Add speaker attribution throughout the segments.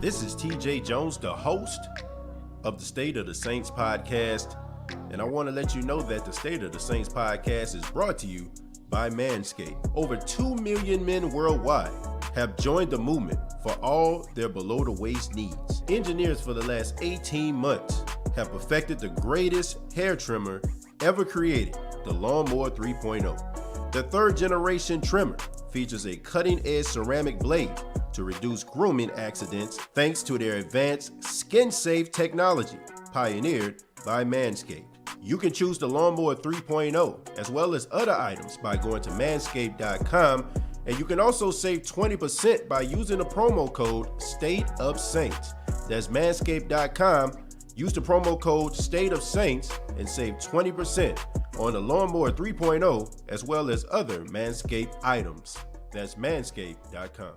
Speaker 1: This is TJ Jones, the host of the State of the Saints podcast, and I want to let you know that the State of the Saints podcast is brought to you by Manscaped. Over 2 million men worldwide have joined the movement for all their below-the-waist needs. Engineers for the last 18 months have perfected the greatest hair trimmer ever created, the Lawnmower 3.0. The third-generation trimmer features a cutting-edge ceramic blade to reduce grooming accidents thanks to their advanced skin-safe technology pioneered by Manscaped. You can choose the Lawnmower 3.0 as well as other items by going to manscaped.com, and you can also save 20% by using the promo code State of Saints. That's manscaped.com. Use the promo code State of Saints and save 20% on the Lawnmower 3.0 as well as other Manscaped items. That's manscaped.com.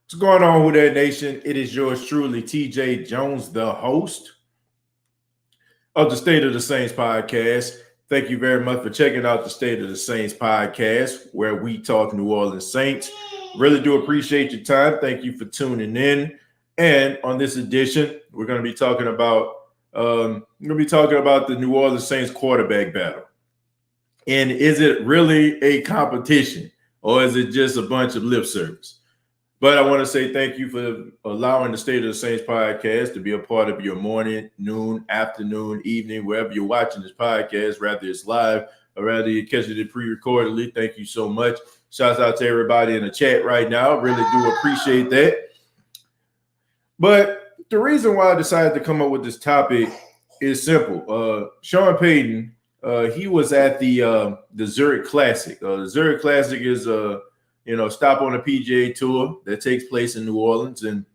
Speaker 1: What's going on with that nation? It is yours truly, TJ Jones, the host of the State of the Saints podcast. Thank you very much for checking out the State of the Saints podcast, where we talk New Orleans Saints. Really do appreciate your time. Thank you for tuning in. And on this edition, we're going to be talking about the New Orleans Saints quarterback battle. And is it really a competition, or is it just a bunch of lip service? But I want to say thank you for allowing the State of the Saints podcast to be a part of your morning, noon, afternoon, evening, wherever you're watching this podcast, whether it's live or whether you catch it pre-recordedly. Thank you so much. Shouts out to everybody in the chat right now. Really do appreciate that. But the reason why I decided to come up with this topic is simple. Sean Payton, he was at the Zurich Classic. The Zurich Classic is stop on a PGA Tour that takes place in New Orleans, and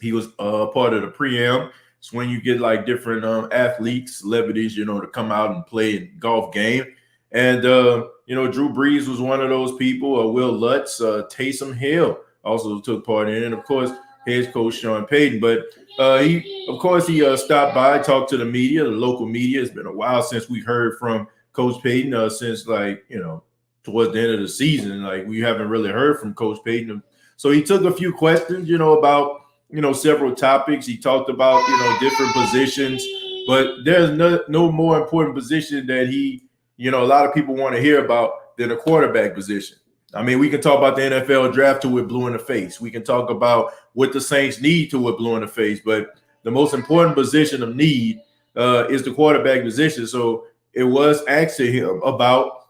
Speaker 1: he was part of the pre-am. It's when you get like different athletes, celebrities, to come out and play a golf game. And Drew Brees was one of those people. Will Lutz, Taysom Hill also took part in it, and of course, head coach Sean Payton. But he stopped by, talked to the media, the local media. It's been a while since we heard from Coach Payton, since towards the end of the season. Like, we haven't really heard from Coach Payton. So he took a few questions, about, several topics. He talked about, different positions, but there's no more important position that a lot of people want to hear about than a quarterback position. I mean, we can talk about the NFL draft till we're blue in the face. We can talk about what the Saints need till we're blue in the face, but the most important position of need is the quarterback position. So it was asked to him about,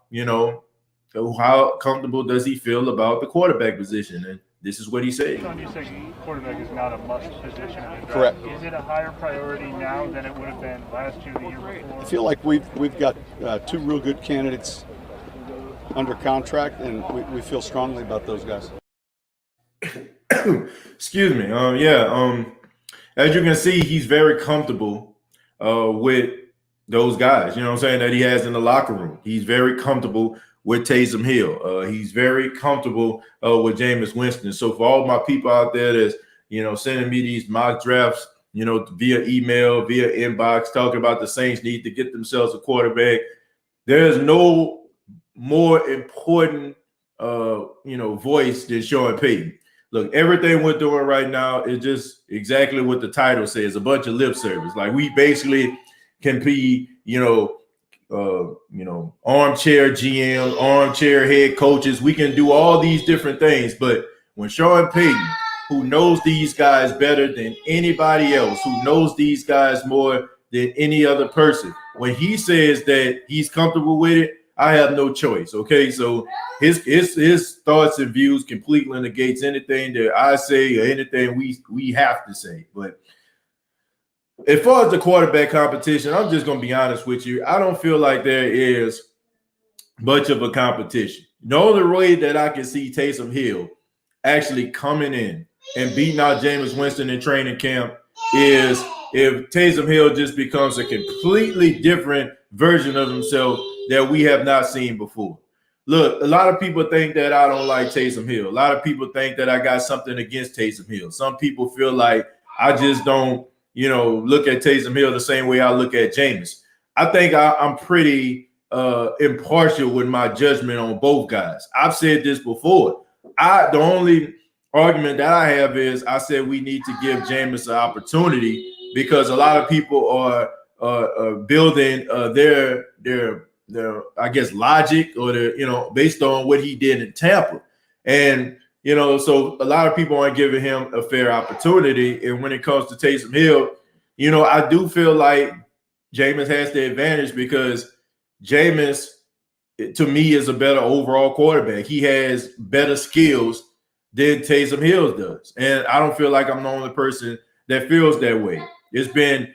Speaker 1: how comfortable does he feel about the quarterback position? And this is what he said.
Speaker 2: Sean, you said quarterback is not a must position.
Speaker 3: Correct.
Speaker 2: Is it a higher priority now than it would have been last year, the year before?
Speaker 3: I feel like we've got two real good candidates under contract, and we feel strongly about those guys.
Speaker 1: Excuse me. As you can see, he's very comfortable with those guys, that he has in the locker room. He's very comfortable with Taysom Hill. He's very comfortable with Jameis Winston. So for all my people out there that's, sending me these mock drafts, via email, via inbox, talking about the Saints need to get themselves a quarterback, there's no more important, voice than Sean Payton. Look, everything we're doing right now is just exactly what the title says, a bunch of lip service. Like, we basically can be, armchair GM, armchair head coaches. We can do all these different things. But when Sean Payton, who knows these guys better than anybody else, who knows these guys more than any other person. When he says that he's comfortable with it, I have no choice. Okay, so his thoughts and views completely negates anything that I say or anything we have to say. But as far as the quarterback competition, I'm just going to be honest with you. I don't feel like there is much of a competition. The only way that I can see Taysom Hill actually coming in and beating out Jameis Winston in training camp is if Taysom Hill just becomes a completely different version of himself that we have not seen before. Look, a lot of people think that I don't like Taysom Hill. A lot of people think that I got something against Taysom Hill. Some people feel like I just don't, look at Taysom Hill the same way I look at Jameis. I think I'm pretty impartial with my judgment on both guys. I've said this before. The only argument that I have is I said we need to give Jameis an opportunity because a lot of people are building their I guess logic or based on what he did in Tampa, and so a lot of people aren't giving him a fair opportunity. And when it comes to Taysom Hill, I do feel like Jameis has the advantage because Jameis, to me, is a better overall quarterback. He has better skills than Taysom Hill does. And I don't feel like I'm the only person that feels that way. It's been,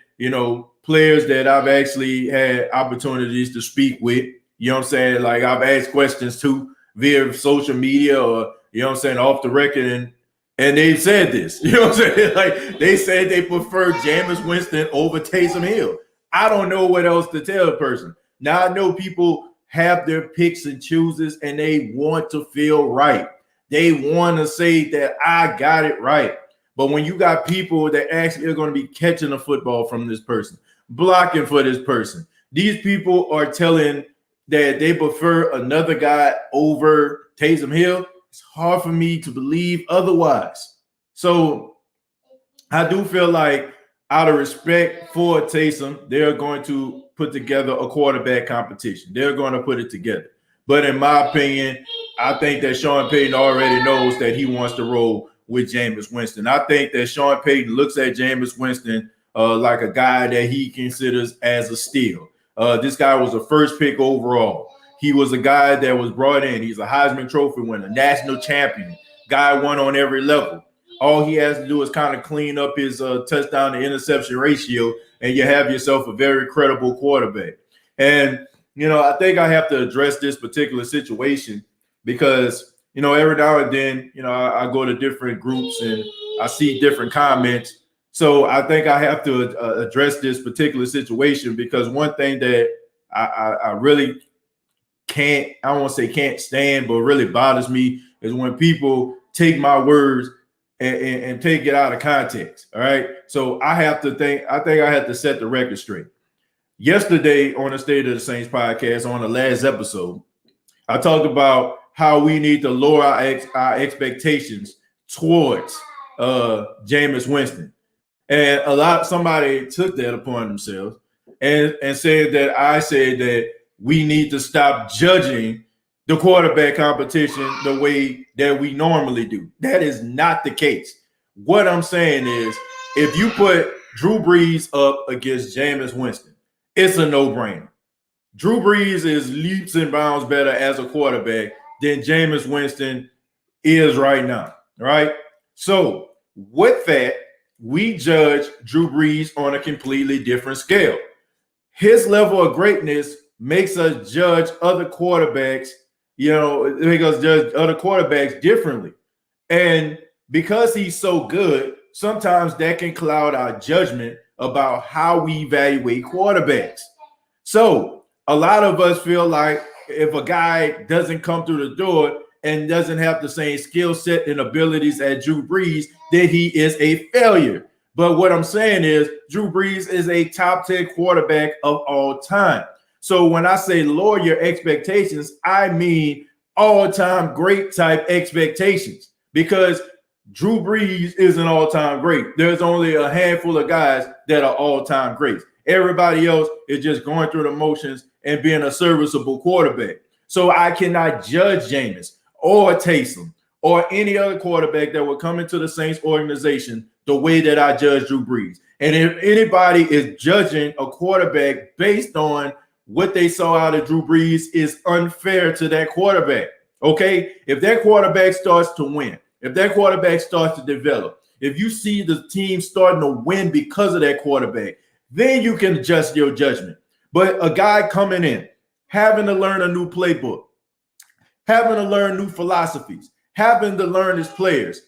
Speaker 1: players that I've actually had opportunities to speak with, what I'm saying? Like I've asked questions to via social media or, off the record. And they've said this, what I'm saying? Like they said they prefer Jameis Winston over Taysom Hill. I don't know what else to tell a person. Now I know people have their picks and chooses and they want to feel right. They want to say that I got it right. But when you got people that actually are going to be catching the football from this person, blocking for this person, these people are telling that they prefer another guy over Taysom Hill. It's hard for me to believe otherwise. So I do feel like out of respect for Taysom, they're going to put together a quarterback competition. They're going to put it together. But in my opinion, I think that Sean Payton already knows that he wants to roll with Jameis Winston. I think that Sean Payton looks at Jameis Winston like a guy that he considers as a steal. This guy was a first pick overall. He was a guy that was brought in. He's a Heisman Trophy winner, national champion. Guy won on every level. All he has to do is kind of clean up his touchdown to interception ratio, and you have yourself a very credible quarterback. And, I think I have to address this particular situation because, every now and then, I go to different groups and I see different comments. So I think I have to address this particular situation because one thing that I really can't stand, but really bothers me is when people take my words and take it out of context. All right. So I think I have to set the record straight. Yesterday on the State of the Saints podcast, on the last episode, I talked about how we need to lower our expectations towards Jameis Winston. And somebody took that upon themselves and said that I said that we need to stop judging the quarterback competition the way that we normally do. That is not the case. What I'm saying is if you put Drew Brees up against Jameis Winston, it's a no-brainer. Drew Brees is leaps and bounds better as a quarterback than Jameis Winston is right now, right? So with that, we judge Drew Brees on a completely different scale. His level of greatness makes us judge other quarterbacks, it makes us judge other quarterbacks differently. And because he's so good, sometimes that can cloud our judgment about how we evaluate quarterbacks. So a lot of us feel like if a guy doesn't come through the door and doesn't have the same skill set and abilities as Drew Brees, then he is a failure. But what I'm saying is Drew Brees is a top 10 quarterback of all time. So when I say lower your expectations, I mean all-time great type expectations because Drew Brees is an all-time great. There's only a handful of guys that are all-time greats. Everybody else is just going through the motions and being a serviceable quarterback. So I cannot judge Jameis or Taysom or any other quarterback that would come into the Saints organization the way that I judge Drew Brees. And if anybody is judging a quarterback based on what they saw out of Drew Brees, is unfair to that quarterback. Okay, if that quarterback starts to win, if that quarterback starts to develop, if you see the team starting to win because of that quarterback, then you can adjust your judgment. But a guy coming in, having to learn a new playbook, having to learn new philosophies, having to learn his players,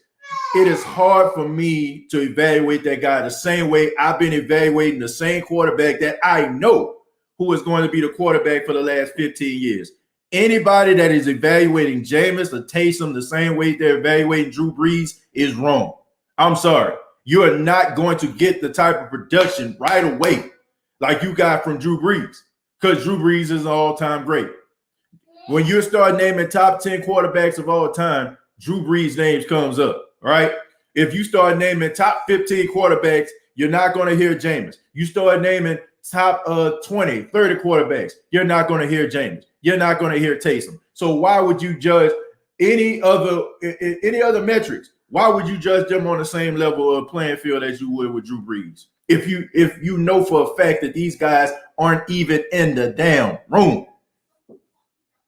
Speaker 1: it is hard for me to evaluate that guy the same way I've been evaluating the same quarterback that I know who is going to be the quarterback for the last 15 years. Anybody that is evaluating Jameis or Taysom the same way they're evaluating Drew Brees is wrong. I'm sorry. You are not going to get the type of production right away like you got from Drew Brees, because Drew Brees is an all-time great. When you start naming top 10 quarterbacks of all time, Drew Brees' name comes up, right? If you start naming top 15 quarterbacks, you're not going to hear Jameis. You start naming top 20, 30 quarterbacks, you're not going to hear Jameis. You're not going to hear Taysom. So why would you judge any other metrics? Why would you judge them on the same level of playing field as you would with Drew Brees? If you know for a fact that these guys aren't even in the damn room.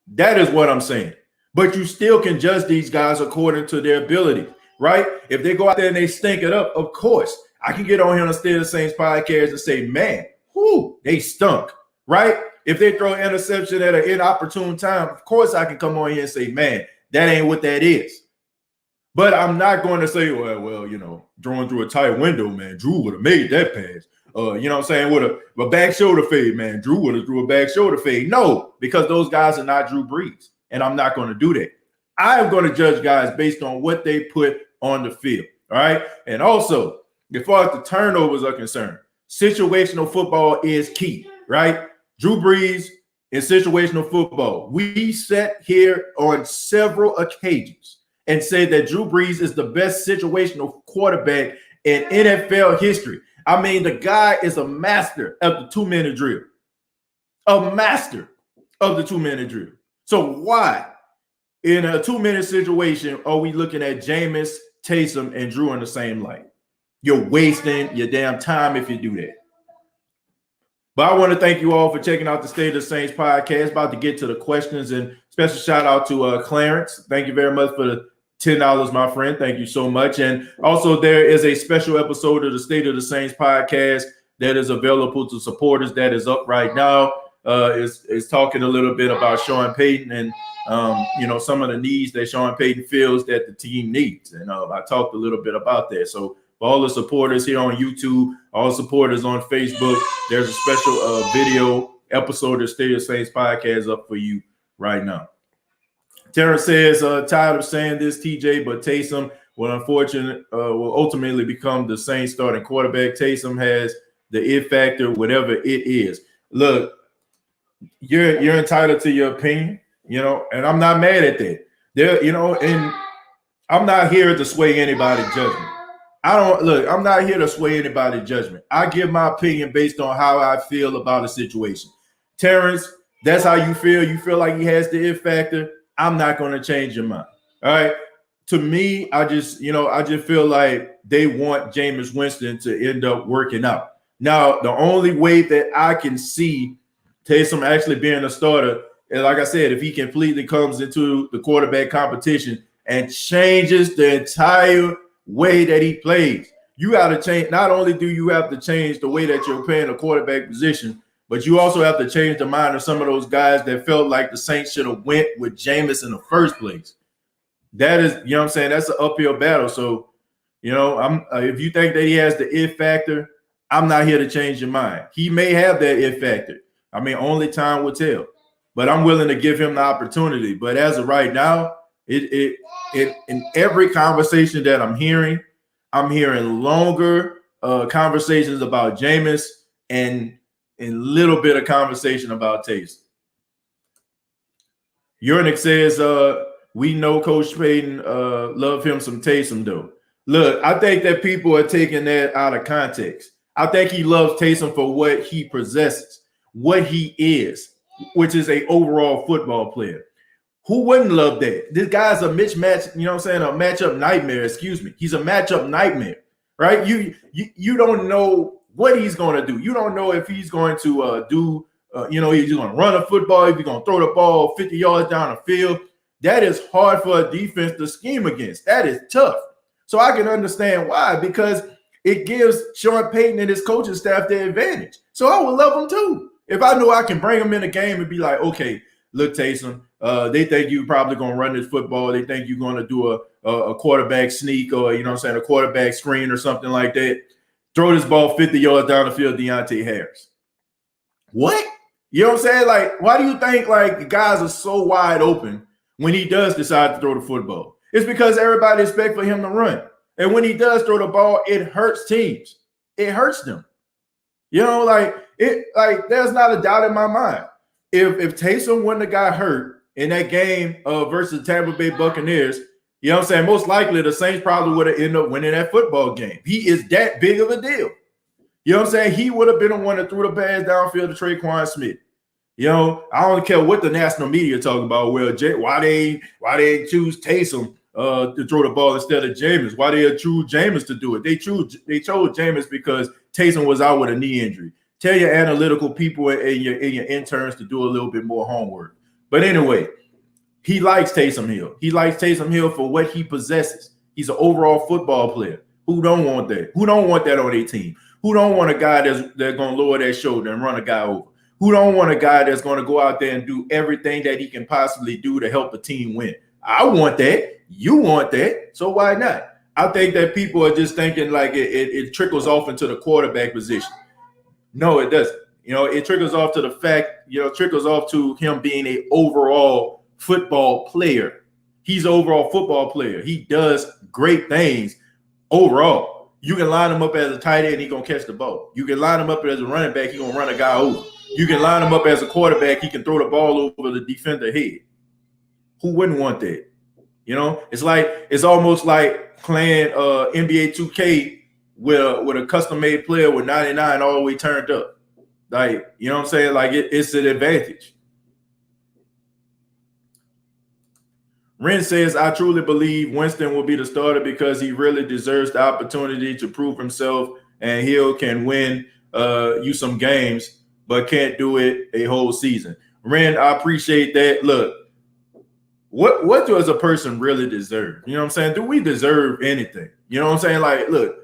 Speaker 1: That is what I'm saying. But you still can judge these guys according to their ability, right? If they go out there and they stink it up, of course, I can get on here on the State of the Saints podcast and say, man, whoo, they stunk, right? If they throw an interception at an inopportune time, of course I can come on here and say, man, that ain't what that is. But I'm not going to say, well, you know, throwing through a tight window, man, Drew would have made that pass. You know what I'm saying? With a back shoulder fade, man, Drew would have threw a back shoulder fade. No, because those guys are not Drew Brees, and I'm not going to do that. I'm going to judge guys based on what they put on the field, all right? And also, as far as the turnovers are concerned, situational football is key, right? Drew Brees in situational football. We sat here on several occasions and said that Drew Brees is the best situational quarterback in NFL history. I mean, the guy is a master of the 2-minute drill. A master of the 2-minute drill. So why, in a 2-minute situation, are we looking at Jameis, Taysom, and Drew in the same light? You're wasting your damn time if you do that. But I want to thank you all for checking out the State of the Saints podcast. About to get to the questions, and special shout out to Clarence. Thank you very much for the $10, my friend. Thank you so much. And also, there is a special episode of the State of the Saints podcast that is available to supporters that is up right now. Is talking a little bit about Sean Payton and you know, some of the needs that Sean Payton feels that the team needs. And I talked a little bit about that. So for all the supporters here on YouTube, all supporters on Facebook, there's a special video episode of the State of the Saints podcast up for you right now. Terrence says, tired of saying this, TJ, but Taysom will ultimately become the Saints starting quarterback. Taysom has the it factor, whatever it is. Look, you're entitled to your opinion, you know, and I'm not mad at that. There, you know, and I'm not here to sway anybody's judgment. I'm not here to sway anybody's judgment. I give my opinion based on how I feel about a situation. Terrence, that's how you feel. You feel like he has the it factor. I'm not going to change your mind. All right. To me, I just feel like they want Jameis Winston to end up working out. Now, the only way that I can see Taysom actually being a starter, and like I said, if he completely comes into the quarterback competition and changes the entire way that he plays, you got to change. Not only do you have to change the way that you're playing a quarterback position, but you also have to change the mind of some of those guys that felt like the Saints should have went with Jameis in the first place. That is, you know what I'm saying? That's an uphill battle. So, you know, if you think that he has the it factor, I'm not here to change your mind. He may have that it factor. I mean, only time will tell. But I'm willing to give him the opportunity. But as of right now, in every conversation that I'm hearing longer conversations about Jameis and a little bit of conversation about Taysom. Urinic says, we know Coach Payton love him some Taysom, though. Look, I think that people are taking that out of context. I think he loves Taysom for what he possesses, what he is, which is an overall football player. Who wouldn't love that? This guy's a mismatch, you know what I'm saying? A matchup nightmare, excuse me. He's a matchup nightmare, right? You don't know what he's going to do. You don't know if he's going to he's going to run a football, if he's going to throw the ball 50 yards down the field. That is hard for a defense to scheme against. That is tough. So I can understand why, because it gives Sean Payton and his coaching staff the advantage. So I would love him too. If I knew I can bring him in a game and be like, okay, look, Taysom, they think you're probably going to run this football. They think you're going to do a quarterback sneak or, a quarterback screen or something like that. Throw this ball 50 yards down the field, Deontay Harris. What? You know what I'm saying? Like, why do you think, like, the guys are so wide open when he does decide to throw the football? It's because everybody expects for him to run. And when he does throw the ball, it hurts teams. It hurts them. There's not a doubt in my mind. If Taysom wouldn't have got hurt in that game versus Tampa Bay Buccaneers, you know what I'm saying, most likely the Saints probably would have ended up winning that football game. He is that big of a deal. You know what I'm saying? He would have been the one that threw the pass downfield to Traquan Smith. I don't care what the national media talk about. Well, why they choose Taysom to throw the ball instead of Jameis? Why they choose Jameis to do it? They chose Jameis because Taysom was out with a knee injury. Tell your analytical people and your interns to do a little bit more homework. But anyway, he likes Taysom Hill. He likes Taysom Hill for what he possesses. He's an overall football player. Who don't want that? Who don't want that on their team? Who don't want a guy that's going to lower their shoulder and run a guy over? Who don't want a guy that's going to go out there and do everything that he can possibly do to help the team win? I want that. You want that. So why not? I think that people are just thinking like it trickles off into the quarterback position. No, it doesn't. It trickles off to the fact, trickles off to him being an overall football player. He's an overall football player. He does great things overall. You can line him up as a tight end, he's going to catch the ball. You can line him up as a running back, he's going to run a guy over. You can line him up as a quarterback, he can throw the ball over the defender head. Who wouldn't want that? It's almost like playing NBA 2K with a custom-made player with 99 all the way turned up. Like, you know what I'm saying? Like, it's an advantage. Ren says, I truly believe Winston will be the starter because he really deserves the opportunity to prove himself, and Hill can win you some games, but can't do it a whole season. Ren, I appreciate that. Look, what does a person really deserve? You know what I'm saying? Do we deserve anything? You know what I'm saying? Like, look,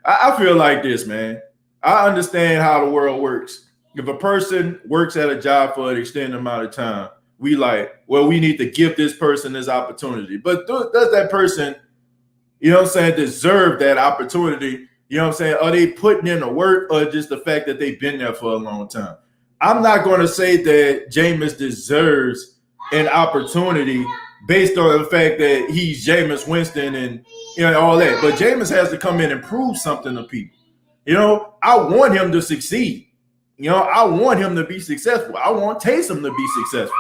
Speaker 1: I feel like this, man. I understand how the world works. If a person works at a job for an extended amount of time, we need to give this person this opportunity. But does that person, deserve that opportunity? You know what I'm saying? Are they putting in the work, or just the fact that they've been there for a long time? I'm not going to say that Jameis deserves an opportunity based on the fact that he's Jameis Winston and all that. But Jameis has to come in and prove something to people. I want him to succeed. I want him to be successful. I want Taysom to be successful.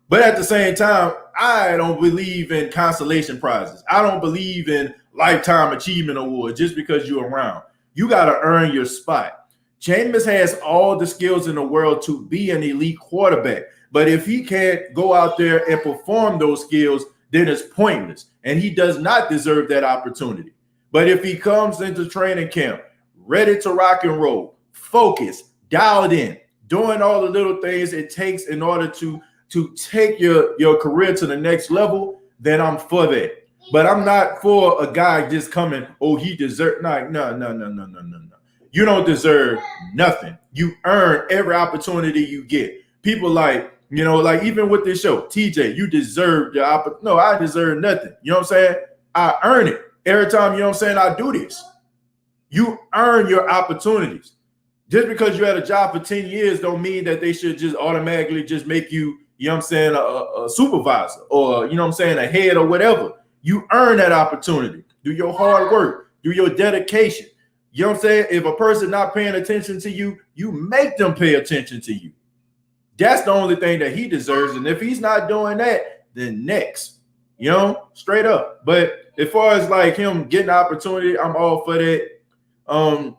Speaker 1: But at the same time, I don't believe in consolation prizes. I don't believe in lifetime achievement awards just because you're around. You got to earn your spot. Jameis has all the skills in the world to be an elite quarterback. But if he can't go out there and perform those skills, then it's pointless. And he does not deserve that opportunity. But if he comes into training camp, ready to rock and roll, focused, dialed in, doing all the little things it takes in order to take your career to the next level, then I'm for that. But I'm not for a guy just coming, he deserves. No. You don't deserve nothing. You earn every opportunity you get. People like even with this show, TJ, you deserve your opportunity. No, I deserve nothing. You know what I'm saying? I earn it. Every time, I do this. You earn your opportunities. Just because you had a job for 10 years don't mean that they should just automatically just make you, a supervisor or, a head or whatever. You earn that opportunity. Do your hard work. Do your dedication. You know what I'm saying? If a person not paying attention to you, you make them pay attention to you. That's the only thing that he deserves. And if he's not doing that, then next, straight up. But as far as like him getting the opportunity, I'm all for that. I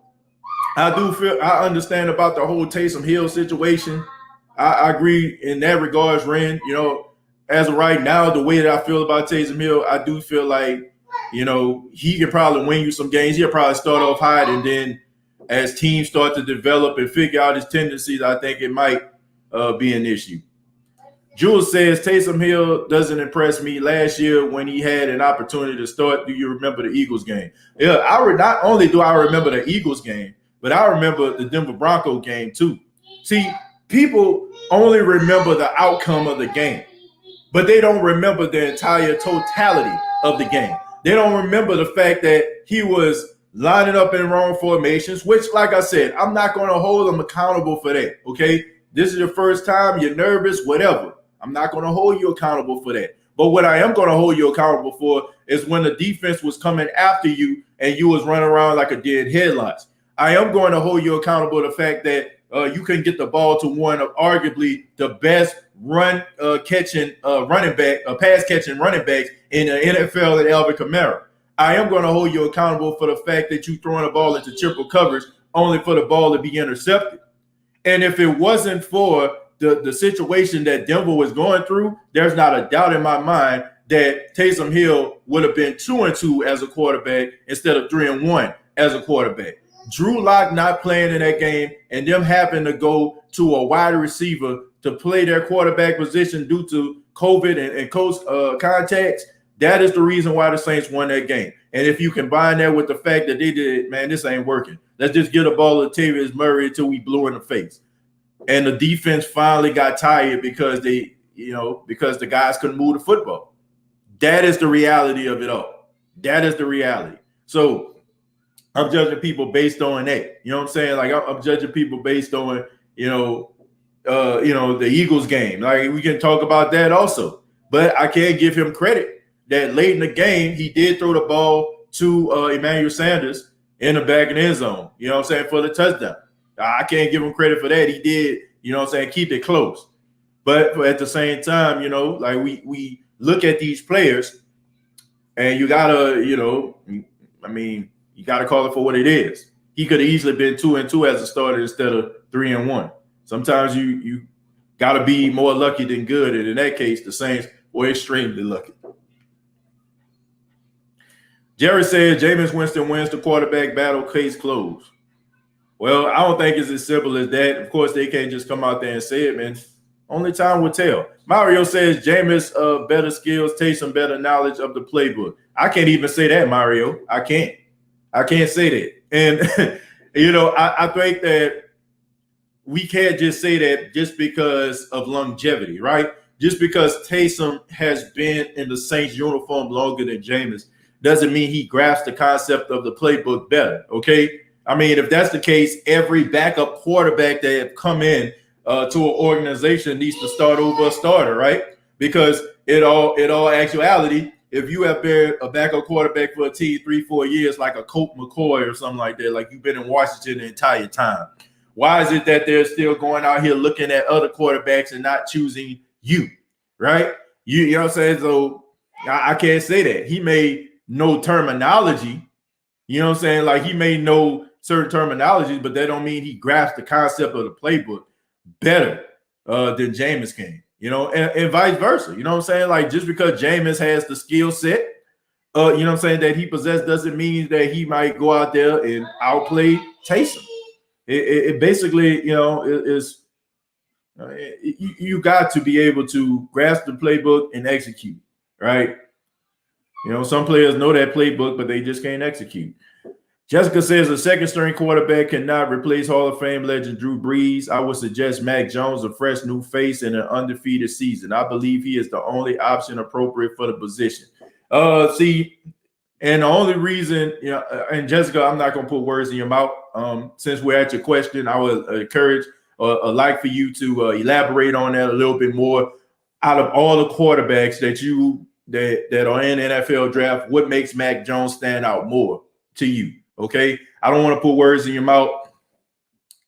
Speaker 1: understand about the whole Taysom Hill situation. I agree in that regards, Ren. You know, as of right now, the way that I feel about Taysom Hill, I do feel like, you know, he can probably win you some games. He'll probably start off hot, and then as teams start to develop and figure out his tendencies, I think it might be an issue. Jules says Taysom Hill doesn't impress me. Last year when he had an opportunity to start, do you remember the Eagles game? Yeah, not only do I remember the Eagles game, but I remember the Denver Bronco game too. See, people only remember the outcome of the game, but they don't remember the entire totality of the game. They don't remember the fact that he was lining up in wrong formations, which, like I said, I'm not going to hold him accountable for that, okay? This is your first time, you're nervous, whatever. I'm not going to hold you accountable for that. But what I am going to hold you accountable for is when the defense was coming after you and you was running around like a dead headlights. I am going to hold you accountable to the fact that you can get the ball to one of arguably the best pass catching running backs in the NFL at Alvin Kamara. I am going to hold you accountable for the fact that you throwing the ball into triple coverage only for the ball to be intercepted. And if it wasn't for the situation that Denver was going through, there's not a doubt in my mind that Taysom Hill would have been 2-2 as a quarterback instead of 3-1 as a quarterback. Drew Lock not playing in that game and them having to go to a wide receiver to play their quarterback position due to COVID and close contacts, that is the reason why the Saints won that game. And if you combine that with the fact that they did, man, this ain't working. Let's just get a ball to Latavius Murray until we blew in the face. And the defense finally got tired because because the guys couldn't move the football. That is the reality of it all. That is the reality. So I'm judging people based on that. You know what I'm saying? Like I'm judging people based on, the Eagles game. Like we can talk about that also. But I can't give him credit that late in the game, he did throw the ball to Emmanuel Sanders in the back of the end zone, you know what I'm saying, for the touchdown. I can't give him credit for that. He did, you know what I'm saying, keep it close. But at the same time, like we look at these players and you gotta, you gotta call it for what it is. He could have easily been 2-2 as a starter instead of 3-1. Sometimes you gotta be more lucky than good. And in that case, the Saints were extremely lucky. Jerry said Jameis Winston wins the quarterback battle, case closed. Well, I don't think it's as simple as that. Of course, they can't just come out there and say it, man. Only time will tell. Mario says Jameis better skills, Taysom better knowledge of the playbook. I can't even say that, Mario. I can't say that. And, I think that we can't just say that just because of longevity, right? Just because Taysom has been in the Saints uniform longer than Jameis doesn't mean he grasps the concept of the playbook better, okay? I mean, if that's the case, every backup quarterback that have come in to an organization needs to start over a starter, right? Because in all actuality, if you have been a backup quarterback for a team 3-4 years, like a Colt McCoy or something like that, like you've been in Washington the entire time, why is it that they're still going out here looking at other quarterbacks and not choosing you, right? You know what I'm saying? So I can't say that. He may know terminology, you know what I'm saying? Like he may know certain terminologies, but that don't mean he grasps the concept of the playbook better than Jameis can, and vice versa. You know what I'm saying? Like just because Jameis has the skill set, you know what I'm saying, that he possesses doesn't mean that he might go out there and outplay Taysom. It basically, is you got to be able to grasp the playbook and execute, right? Some players know that playbook, but they just can't execute. Jessica says a second-string quarterback cannot replace Hall of Fame legend Drew Brees. I would suggest Mac Jones, a fresh new face in an undefeated season. I believe he is the only option appropriate for the position. See, and the only reason, and Jessica, I'm not going to put words in your mouth. Since we're at your question, I would encourage or like for you to elaborate on that a little bit more. Out of all the quarterbacks that are in the NFL draft, what makes Mac Jones stand out more to you? Okay, I don't want to put words in your mouth,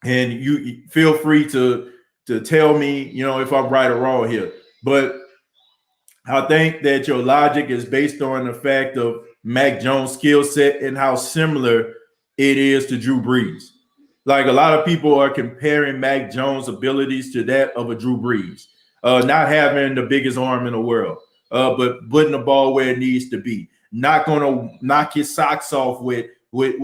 Speaker 1: and you feel free to tell me, if I'm right or wrong here. But I think that your logic is based on the fact of Mac Jones' skill set and how similar it is to Drew Brees. Like a lot of people are comparing Mac Jones' abilities to that of a Drew Brees, not having the biggest arm in the world, but putting the ball where it needs to be. Not going to knock his socks off with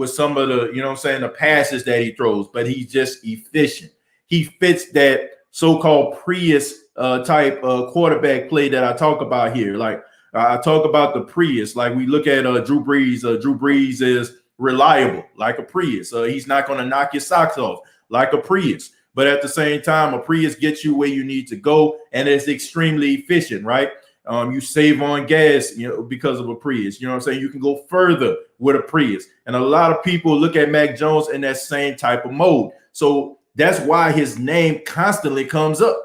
Speaker 1: some of the, you know what I'm saying, the passes that he throws, but he's just efficient. He fits that so-called Prius type quarterback play that I talk about here. Like I talk about the Prius. Like we look at Drew Brees. Drew Brees is reliable like a Prius. He's not going to knock your socks off like a Prius. But at the same time, a Prius gets you where you need to go, and it's extremely efficient, right? You save on gas, because of a Prius. You know what I'm saying? You can go further with a Prius. And a lot of people look at Mac Jones in that same type of mode. So that's why his name constantly comes up.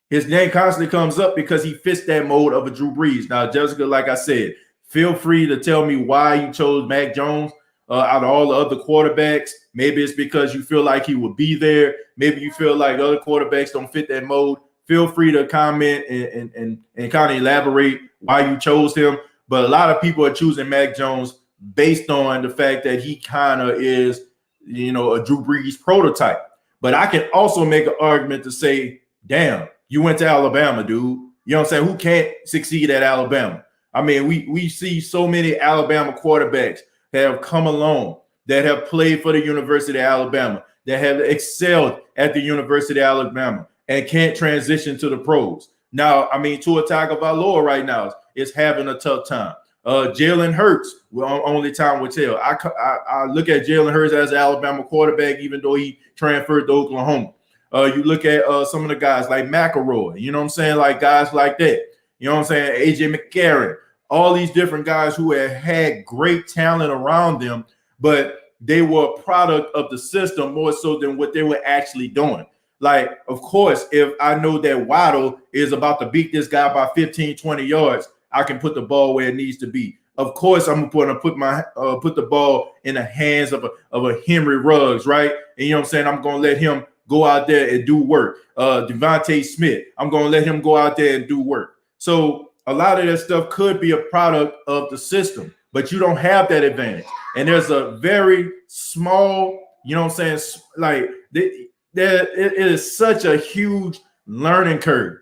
Speaker 1: His name constantly comes up because he fits that mode of a Drew Brees. Now, Jessica, like I said, feel free to tell me why you chose Mac Jones out of all the other quarterbacks. Maybe it's because you feel like he would be there. Maybe you feel like other quarterbacks don't fit that mode. Feel free to comment and kind of elaborate why you chose him. But a lot of people are choosing Mac Jones based on the fact that he kind of is, a Drew Brees prototype. But I can also make an argument to say, damn, you went to Alabama, dude. You know what I'm saying? Who can't succeed at Alabama? I mean, we see so many Alabama quarterbacks that have come along, that have played for the University of Alabama, that have excelled at the University of Alabama and can't transition to the pros. Now, I mean, Tua Tagovailoa right now is having a tough time. Jalen Hurts, only time will tell. I look at Jalen Hurts as an Alabama quarterback, even though he transferred to Oklahoma. You look at some of the guys like McElroy, you know what I'm saying? Like guys like that. You know what I'm saying? AJ McCarron, all these different guys who have had great talent around them, but they were a product of the system more so than what they were actually doing. Like, of course, if I know that Waddle is about to beat this guy by 15, 20 yards, I can put the ball where it needs to be. Of course, I'm going to put the ball in the hands of a Henry Ruggs, right? And you know what I'm saying? I'm going to let him go out there and do work. Devontae Smith, I'm going to let him go out there and do work. So a lot of that stuff could be a product of the system, but you don't have that advantage. And there's a very small, you know what I'm saying? Like it is such a huge learning curve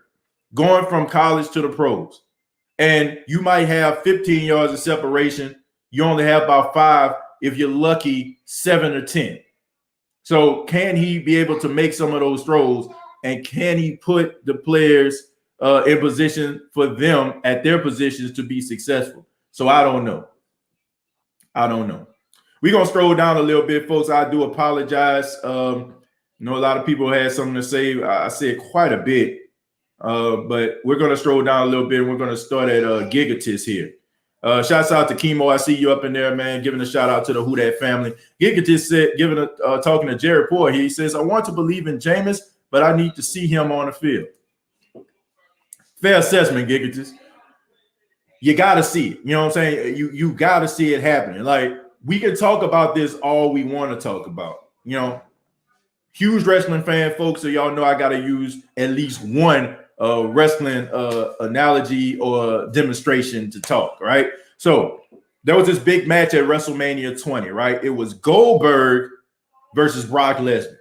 Speaker 1: going from college to the pros. And you might have 15 yards of separation. You only have about 5, if you're lucky, 7 or 10. So can he be able to make some of those throws, and can he put the players in position for them at their positions to be successful? So I don't know. We're going to scroll down a little bit, folks. I do apologize. A lot of people had something to say. I said quite a bit, but we're going to scroll down a little bit. We're going to start at Gigatis here. Shouts out to Chemo. I see you up in there, man. Giving a shout out to the Who Dat family. Gigatis said, talking to Jared Poor, he says, I want to believe in Jameis, but I need to see him on the field. Fair assessment, Gigatis. You got to see it. You know what I'm saying? You got to see it happening. Like, we can talk about this all we want to talk about. Huge wrestling fan, folks, so y'all know I got to use at least one wrestling analogy or demonstration to talk, right? So there was this big match at WrestleMania 20, right? It was Goldberg versus Brock Lesnar,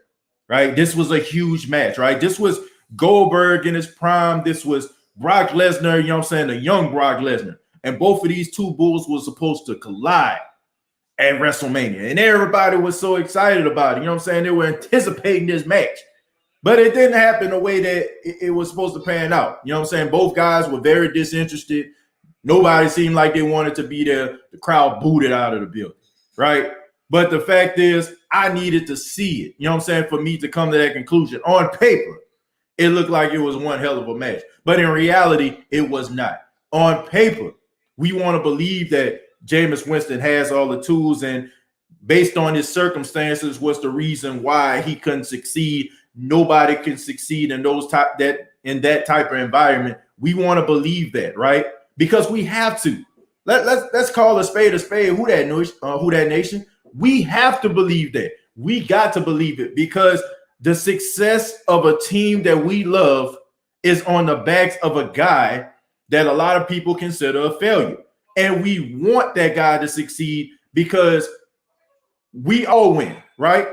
Speaker 1: right? This was a huge match, right? This was Goldberg in his prime. This was Brock Lesnar, you know what I'm saying, the young Brock Lesnar. And both of these two bulls were supposed to collide at WrestleMania. And everybody was so excited about it. You know what I'm saying? They were anticipating this match. But it didn't happen the way that it was supposed to pan out. You know what I'm saying? Both guys were very disinterested. Nobody seemed like they wanted to be there. The crowd booed it out of the building, right? But the fact is, I needed to see it. You know what I'm saying? For me to come to that conclusion. On paper, it looked like it was one hell of a match. But in reality, it was not. On paper, we want to believe that Jameis Winston has all the tools, and based on his circumstances was the reason why he couldn't succeed. Nobody can succeed in that type of environment. We want to believe that, right? Because we have to. Let's call a spade a spade. Who that nation? We have to believe that. We got to believe it, because the success of a team that we love is on the backs of a guy that a lot of people consider a failure. And we want that guy to succeed because we all win, right?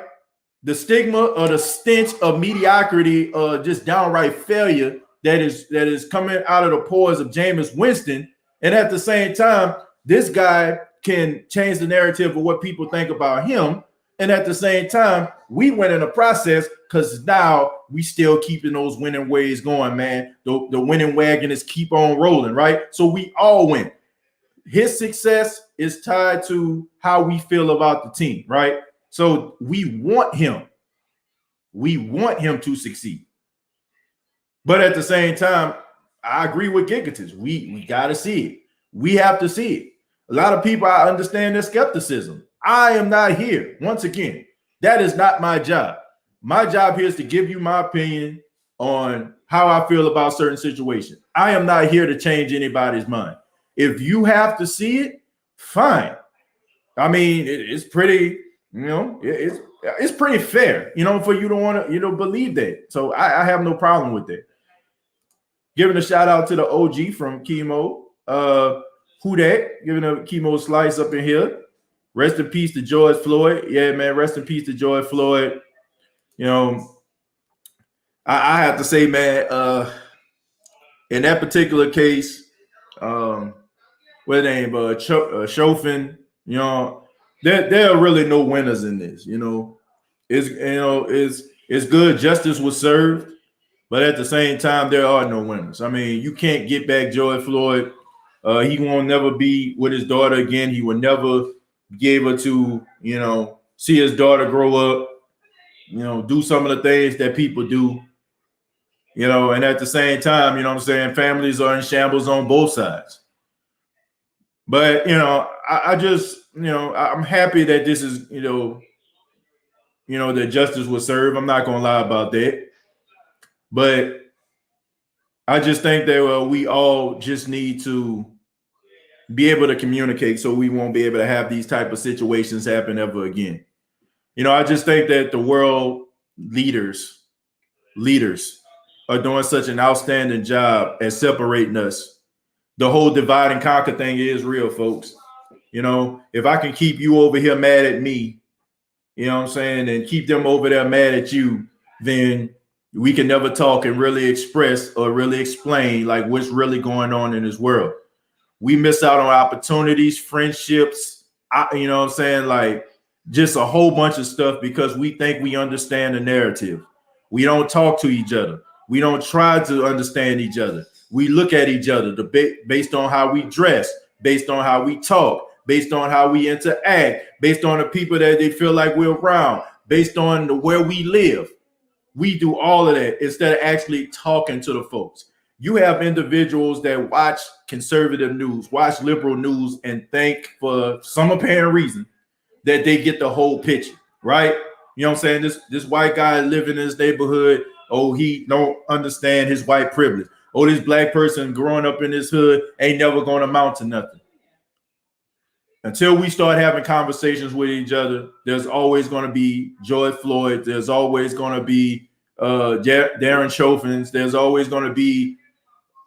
Speaker 1: the stigma or the stench of mediocrity or just downright failure that is coming out of the pores of Jameis Winston. And at the same time, this guy can change the narrative of what people think about him. And at the same time, we went in the process because now we still keeping those winning ways going, man. The winning wagon is keep on rolling, right? So we all win. His success is tied to how we feel about the team, right? So we want him. We want him to succeed. But at the same time, I agree with Gigatis. We got to see it. We have to see it. A lot of people, I understand their skepticism. I am not here. Once again, that is not my job. My job here is to give you my opinion on how I feel about certain situations. I am not here to change anybody's mind. If you have to see it, fine. I mean, it's pretty, it's pretty fair, for you to want to, believe that. So I have no problem with that. Giving a shout out to the OG from Chemo. Who that? Giving a Chemo slice up in here. Rest in peace to George Floyd. Yeah, man. Rest in peace to George Floyd. I have to say, man, in that particular case, Chauvin, there are really no winners in this. It's good. Justice was served, but at the same time, there are no winners. I mean, you can't get back George Floyd. He won't never be with his daughter again. He will never be able to, see his daughter grow up, do some of the things that people do, and at the same time, families are in shambles on both sides. But, I just, I'm happy that this is, that justice was served. I'm not going to lie about that. But I just think that we all just need to be able to communicate so we won't be able to have these type of situations happen ever again. I just think that the world leaders are doing such an outstanding job at separating us. The whole divide and conquer thing is real, folks. If I can keep you over here mad at me, and keep them over there mad at you, then we can never talk and really express or really explain like what's really going on in this world. We miss out on opportunities, friendships, like just a whole bunch of stuff because we think we understand the narrative. We don't talk to each other. We don't try to understand each other. We look at each other based on how we dress, based on how we talk, based on how we interact, based on the people that they feel like we're around, based on where we live. We do all of that instead of actually talking to the folks. You have individuals that watch conservative news, watch liberal news, and think for some apparent reason that they get the whole picture, right? This white guy living in his neighborhood, he don't understand his white privilege. This black person growing up in this hood ain't never going to amount to nothing. Until we start having conversations with each other, there's always going to be George Floyd. There's always going to be Darren Chauvins. There's always going to be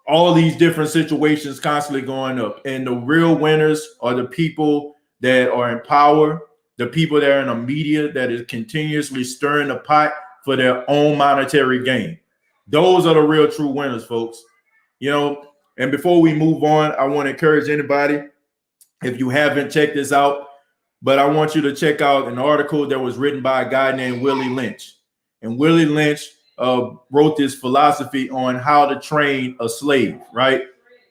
Speaker 1: all these different situations constantly going up. And the real winners are the people that are in power, the people that are in the media that is continuously stirring the pot for their own monetary gain. Those are the real true winners, folks. And before we move on, I want to encourage anybody, if you haven't checked this out, but I want you to check out an article that was written by a guy named Willie Lynch. And Willie Lynch wrote this philosophy on how to train a slave, right?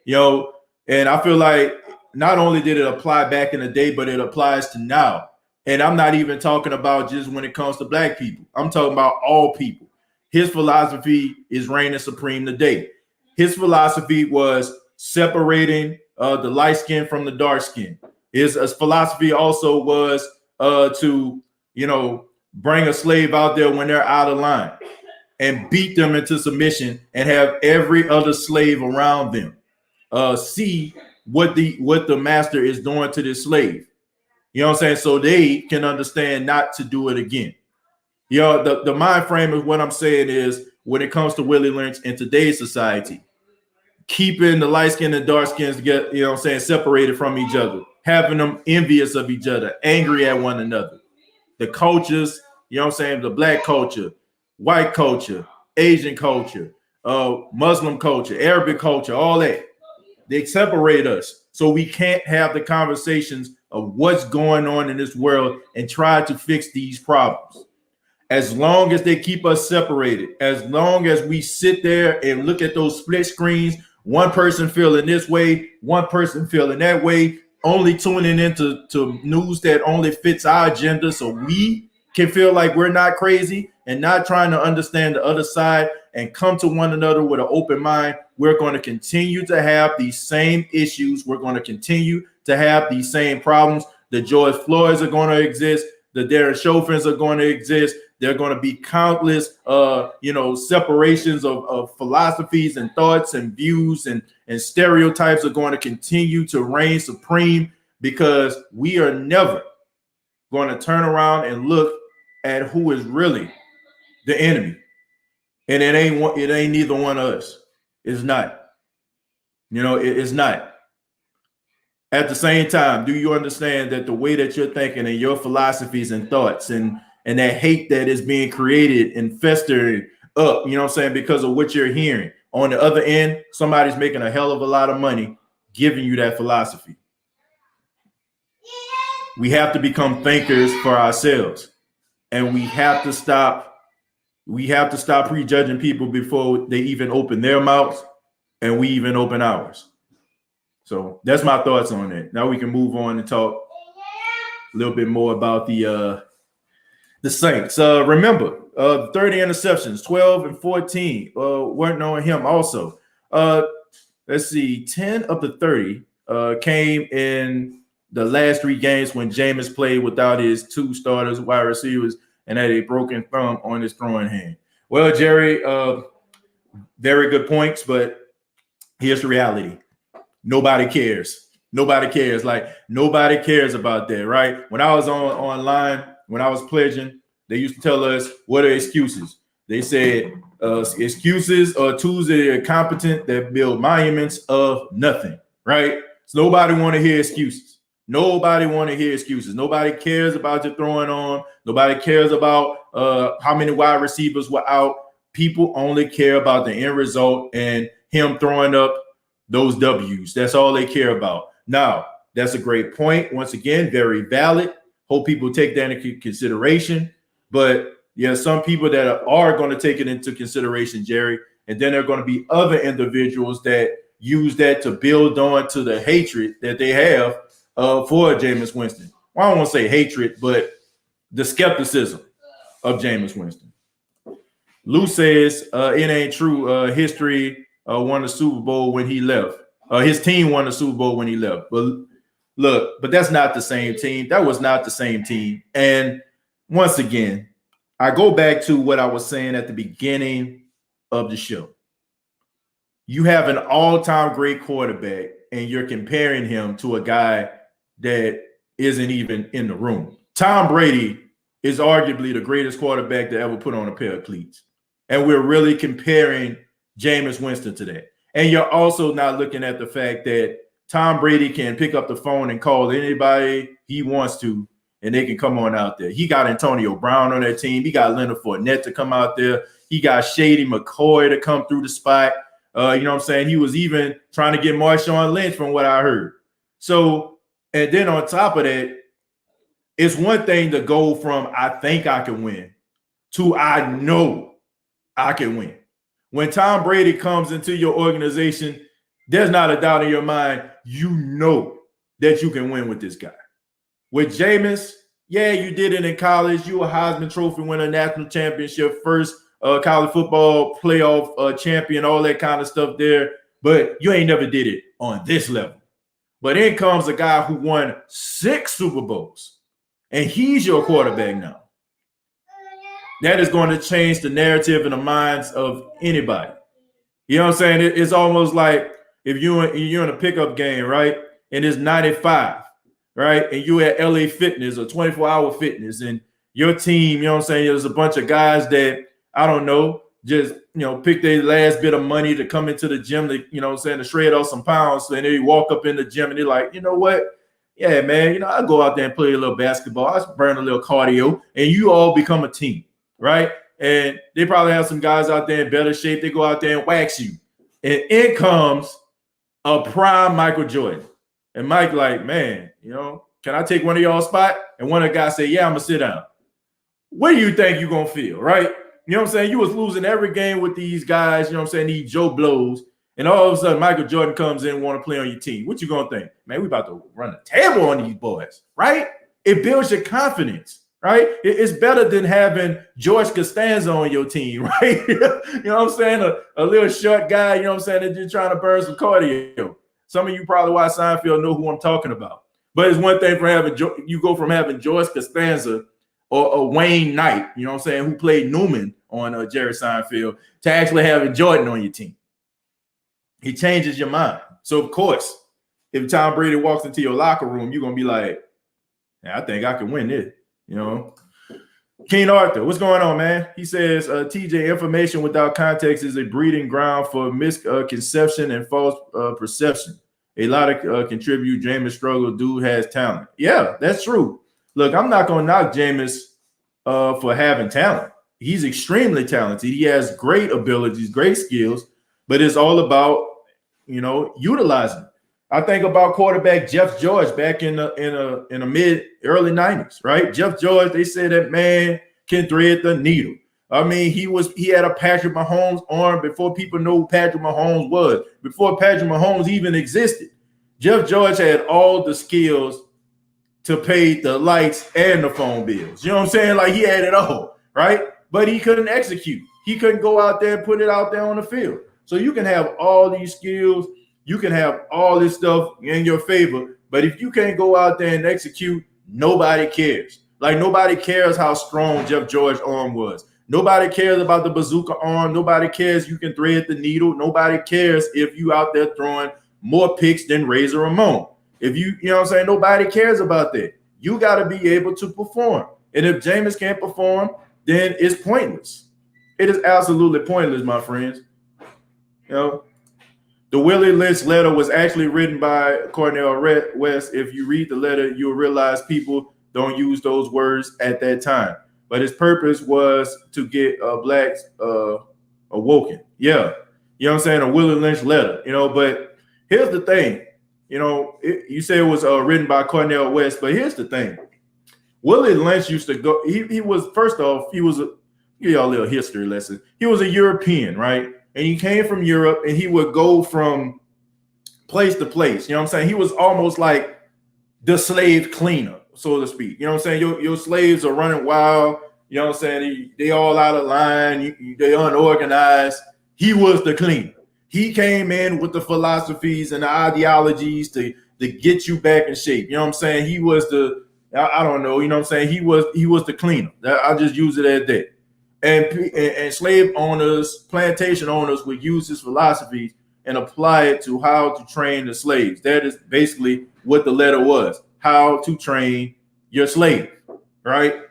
Speaker 1: And I feel like not only did it apply back in the day, but it applies to now. And I'm not even talking about just when it comes to black people. I'm talking about all people. His philosophy is reigning supreme today. His philosophy was separating the light skin from the dark skin. His philosophy also was to, bring a slave out there when they're out of line and beat them into submission and have every other slave around them see what the master is doing to this slave. So they can understand not to do it again. The mind frame of what I'm saying is when it comes to Willie Lynch in today's society, keeping the light skin and dark skins together, separated from each other, having them envious of each other, angry at one another. The cultures, you know what I'm saying, the black culture, white culture, Asian culture, Muslim culture, Arabic culture, all that. They separate us. So we can't have the conversations of what's going on in this world and try to fix these problems. As long as they keep us separated, as long as we sit there and look at those split screens, one person feeling this way, one person feeling that way, only tuning into news that only fits our agenda so we can feel like we're not crazy and not trying to understand the other side and come to one another with an open mind, we're going to continue to have these same issues. We're going to continue to have these same problems. The George Floyds are going to exist. The Derek Chauvins are going to exist. There are going to be countless, separations of philosophies and thoughts and views and stereotypes are going to continue to reign supreme because we are never going to turn around and look at who is really the enemy. And it ain't neither one of us. It's not. It's not. At the same time, do you understand that the way that you're thinking and your philosophies and thoughts and that hate that is being created and festering up, because of what you're hearing. On the other end, somebody's making a hell of a lot of money giving you that philosophy. We have to become thinkers for ourselves. And we have to stop prejudging people before they even open their mouths and we even open ours. So that's my thoughts on it. Now we can move on and talk a little bit more about the Saints. Remember, 30 interceptions, 12 and 14 weren't on him also. Let's see, 10 of the 30 came in the last 3 games when Jameis played without his 2 starters, wide receivers, and had a broken thumb on his throwing hand. Well, Jerry, very good points, but here's the reality. Nobody cares. Nobody cares. Like, nobody cares about that, right? When I was online, when I was pledging, they used to tell us, what are excuses? They said, excuses are tools that are competent that build monuments of nothing, right? So nobody want to hear excuses. Nobody want to hear excuses. Nobody cares about your throwing arm. Nobody cares about how many wide receivers were out. People only care about the end result and him throwing up those W's. That's all they care about. Now, that's a great point. Once again, very valid. Hope people take that into consideration. But yeah, some people that are going to take it into consideration, Jerry, and then there are going to be other individuals that use that to build on to the hatred that they have for Jameis Winston. Well, I don't want to say hatred, but the skepticism of Jameis Winston. Lou says it ain't true. History won the Super Bowl when he left. His team won the Super Bowl when he left. But look, but that's not the same team. That was not the same team. And once again, I go back to what I was saying at the beginning of the show. You have an all-time great quarterback, and you're comparing him to a guy that isn't even in the room. Tom Brady is arguably the greatest quarterback to ever put on a pair of cleats. And we're really comparing Jameis Winston to that. And you're also not looking at the fact that Tom Brady can pick up the phone and call anybody he wants to, and they can come on out there. He got Antonio Brown on that team. He got Leonard Fournette to come out there. He got Shady McCoy to come through the spot. You know what I'm saying? He was even trying to get Marshawn Lynch from what I heard. So, and then on top of that, it's one thing to go from I think I can win to I know I can win. When Tom Brady comes into your organization, there's not a doubt in your mind, you know that you can win with this guy. With Jameis, yeah, you did it in college. You a Heisman Trophy winner, national championship, first college football playoff champion, all that kind of stuff there. But you ain't never did it on this level. But in comes a guy who won 6 Super Bowls, and he's your quarterback now. That is going to change the narrative in the minds of anybody. You know what I'm saying? It's almost like if you're in a pickup game, right? And it's 95, right? And you at LA Fitness or 24-hour fitness, and your team, you know what I'm saying? There's a bunch of guys that, I don't know, just, pick their last bit of money to come into the gym to, to shred off some pounds. And they walk up in the gym and they're like, you know what? yeah, man, I go out there and play a little basketball. I burn a little cardio, and you all become a team, right? And they probably have some guys out there in better shape. They go out there and wax you. And in comes a prime Michael Jordan. And Mike like, man, can I take one of y'all's spot? And one of the guys say, yeah, I'm going to sit down. What do you think you're going to feel, right? You know what I'm saying? You was losing every game with these guys, these Joe Blows. And all of a sudden, Michael Jordan comes in and want to play on your team. What you going to think? Man, we about to run the table on these boys, right? It builds your confidence, right? It's better than having George Costanza on your team, right? You know what I'm saying? A little short guy, that's just trying to burn some cardio. Some of you probably watch Seinfeld know who I'm talking about. But it's one thing for you go from having George Costanza or Wayne Knight, who played Newman on Jerry Seinfeld, to actually having Jordan on your team. He changes your mind. So, of course, if Tom Brady walks into your locker room, you're going to be like, yeah, I think I can win this, King Arthur, what's going on, man? He says, TJ, information without context is a breeding ground for misconception and false perception. A lot of contribute. Jameis struggle. Dude has talent. Yeah, that's true. Look, I'm not going to knock Jameis for having talent. He's extremely talented. He has great abilities, great skills, but it's all about utilizing. I think about quarterback Jeff George back in the mid early 90s, right? Jeff George, they said that man can thread the needle. I mean, he had a Patrick Mahomes arm before people knew who Patrick Mahomes was, before Patrick Mahomes even existed. Jeff George had all the skills to pay the lights and the phone bills. You know what I'm saying? Like, he had it all, right? But he couldn't execute. He couldn't go out there and put it out there on the field. So you can have all these skills, you can have all this stuff in your favor, but if you can't go out there and execute, nobody cares. Like, nobody cares how strong Jeff George's arm was. Nobody cares about the bazooka arm. Nobody cares you can thread the needle. Nobody cares if you out there throwing more picks than Razor Ramon. If you know what I'm saying, nobody cares about that. You got to be able to perform. And if Jameis can't perform, then it's pointless. It is absolutely pointless, my friends. The Willie Lynch letter was actually written by Cornel West. If you read the letter, you'll realize people don't use those words at that time. But his purpose was to get blacks awoken. Yeah. You know what I'm saying? A Willie Lynch letter, but here's the thing. You say it was written by Cornel West, but here's the thing. Willie Lynch used to go, he was, first off, give y'all a little history lesson. He was a European, right? And he came from Europe, and he would go from place to place. You know what I'm saying? He was almost like the slave cleaner, so to speak. You know what I'm saying? Your slaves are running wild. You know what I'm saying? They all out of line. They unorganized. He was the cleaner. He came in with the philosophies and the ideologies to get you back in shape. You know what I'm saying? He was I don't know. You know what I'm saying? He was the cleaner. I'll just use it as that. And slave owners, plantation owners would use his philosophies and apply it to how to train the slaves. That is basically what the letter was, how to train your slave, right?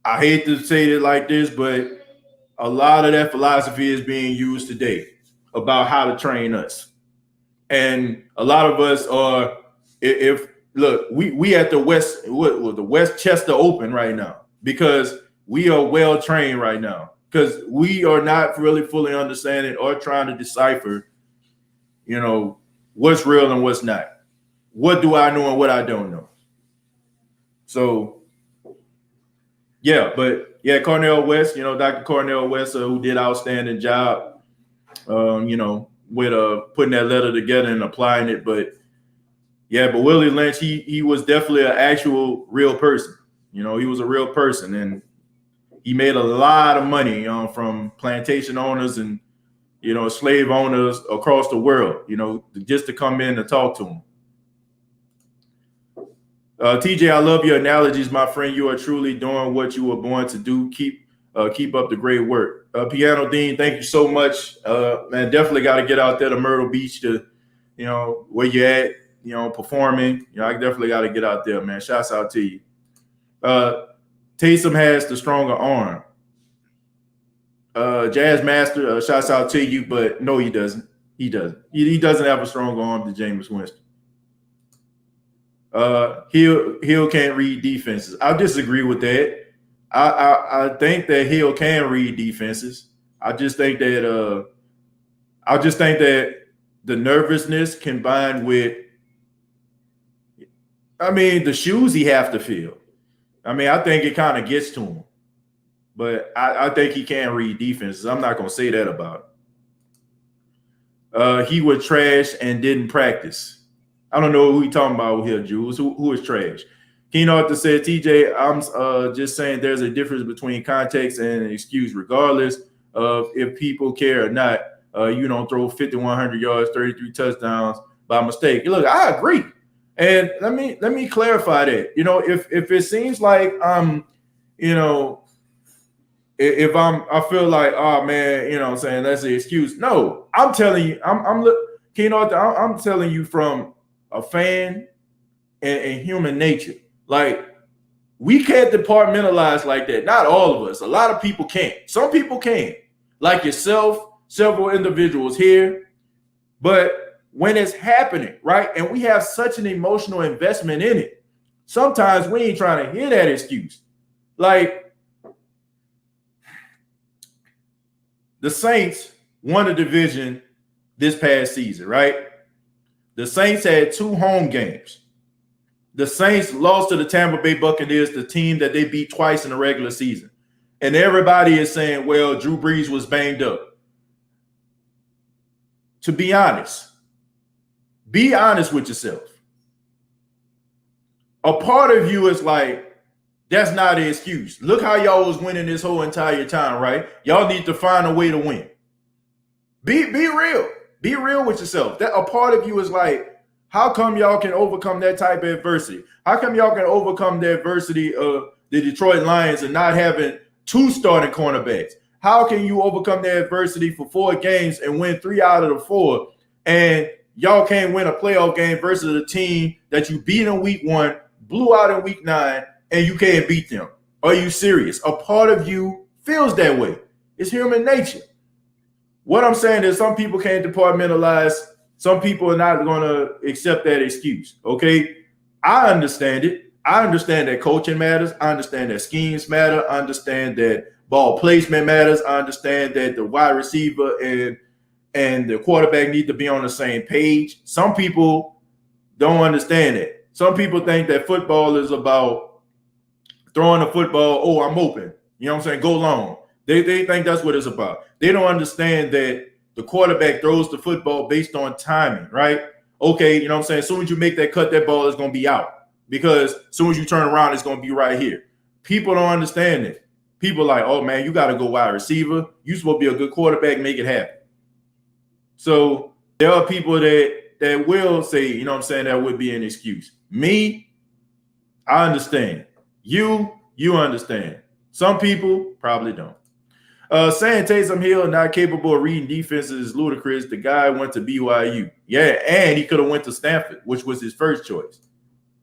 Speaker 1: I hate to say it like this, but a lot of that philosophy is being used today about how to train us. And a lot of us are, we at the Westchester Open right now because we are well trained right now because we are not really fully understanding or trying to decipher, what's real and what's not. What do I know and what I don't know? So, yeah, but yeah, Cornel West, Dr. Cornel West, who did an outstanding job, with putting that letter together and applying it. But yeah, but Willie Lynch, he was definitely an actual real person. He was a real person, and he made a lot of money, from plantation owners and, slave owners across the world, just to come in and talk to him. TJ, I love your analogies, my friend. You are truly doing what you were born to do. Keep up the great work. Piano Dean, thank you so much. Man, definitely got to get out there to Myrtle Beach to, where you at, performing. I definitely got to get out there, man. Shouts out to you. Taysom has the stronger arm. Jazz Master, shouts out to you, but no, he doesn't. He doesn't. He doesn't have a stronger arm than Jameis Winston. Hill can't read defenses. I disagree with that. I think that Hill can read defenses. I just think that the nervousness combined with, the shoes he have to fill. I think it kind of gets to him. But I think he can read defenses. I'm not going to say that about him. He was trash and didn't practice. I don't know who he talking about here, Jules. Who is trash? Keen Arthur said, TJ, I'm just saying there's a difference between context and an excuse, regardless of if people care or not. You don't throw 5,100 yards, 33 touchdowns by mistake. Look, I agree. And let me clarify that. If it seems like if I feel like, oh man, I'm saying that's the excuse. No, I'm telling you, Keen Arthur, I'm telling you from a fan and human nature. Like, we can't departmentalize like that. Not all of us. A lot of people can't. Some people can, like yourself, several individuals here. But when it's happening, right, and we have such an emotional investment in it, sometimes we ain't trying to hear that excuse. Like, the Saints won the division this past season, right? The Saints had 2 home games. The Saints lost to the Tampa Bay Buccaneers, the team that they beat twice in the regular season. And everybody is saying, well, Drew Brees was banged up. To be honest with yourself. A part of you is like, that's not an excuse. Look how y'all was winning this whole entire time, right? Y'all need to find a way to win. Be real. Be real with yourself. That a part of you is like, how come y'all can overcome that type of adversity? How come y'all can overcome the adversity of the Detroit Lions and not having 2 starting cornerbacks? How can you overcome the adversity for 4 games and win 3 out of the 4, and y'all can't win a playoff game versus a team that you beat in week 1, blew out in week 9, and you can't beat them? Are you serious? A part of you feels that way. It's human nature. What I'm saying is some people can't departmentalize. Some people are not going to accept that excuse, okay? I understand it. I understand that coaching matters. I understand that schemes matter. I understand that ball placement matters. I understand that the wide receiver and the quarterback need to be on the same page. Some people don't understand it. Some people think that football is about throwing the football, oh, I'm open. You know what I'm saying? Go long. They think that's what it's about. They don't understand that the quarterback throws the football based on timing, right? Okay, you know what I'm saying? As soon as you make that cut, that ball is going to be out. Because as soon as you turn around, it's going to be right here. People don't understand it. People are like, oh, man, you got to go wide receiver. You're supposed to be a good quarterback, make it happen. So there are people that will say, you know what I'm saying, that would be an excuse. Me, I understand. You understand. Some people probably don't. Saying Taysom Hill not capable of reading defenses is ludicrous. The guy went to BYU. Yeah, and he could have went to Stanford, which was his first choice.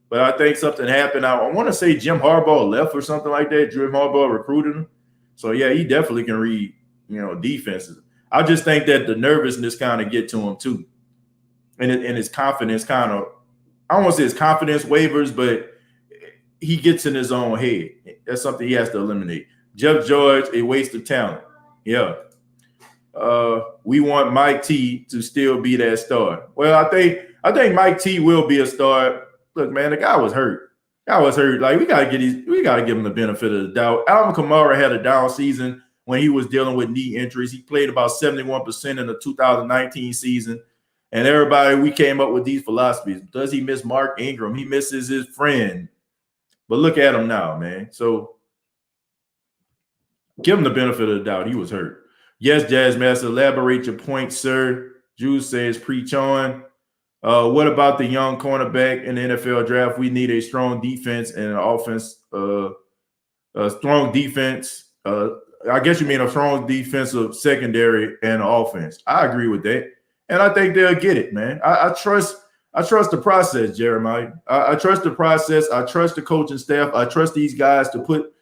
Speaker 1: But I think something happened. I want to say Jim Harbaugh left or something like that. Jim Harbaugh recruited him. So, yeah, he definitely can read, defenses. I just think that the nervousness kind of get to him, too. And his confidence kind of – I don't want to say his confidence wavers, but he gets in his own head. That's something he has to eliminate. Jeff George, a waste of talent. Yeah. We want Mike T to still be that star. Well, I think Mike T will be a star. Look, man, the guy was hurt. Like, we gotta give him the benefit of the doubt. Alvin Kamara had a down season when he was dealing with knee injuries. He played about 71% in the 2019 season. And everybody, we came up with these philosophies. Does he miss Mark Ingram? He misses his friend. But look at him now, man. So give him the benefit of the doubt. He was hurt. Yes, Jazz Master, elaborate your point, sir. Juice says, preach on. What about the young cornerback in the NFL draft? We need a strong defense and an offense. A strong defense. I guess you mean a strong defensive secondary and offense. I agree with that. And I think they'll get it, man. I trust the process, Jeremiah. I trust the process. I trust the coaching staff. I trust these guys to put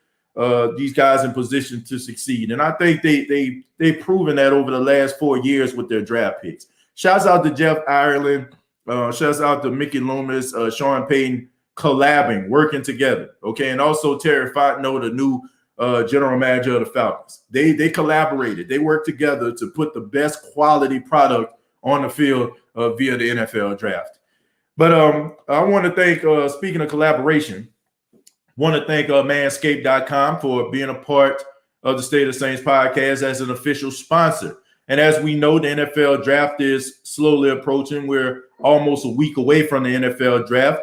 Speaker 1: these guys in position to succeed. And I think they've proven that over the last 4 years with their draft picks. Shouts out to Jeff Ireland. Shouts out to Mickey Loomis, Sean Payton. collabing, working together. Okay, and also Terry Fontenot, the new general manager of the Falcons. They collaborated. They worked together to put the best quality product on the field via the NFL draft. But I want to thank, speaking of collaboration, want to thank Manscaped.com for being a part of the State of Saints podcast as an official sponsor. And as we know, the NFL draft is slowly approaching. We're almost a week away from the NFL draft.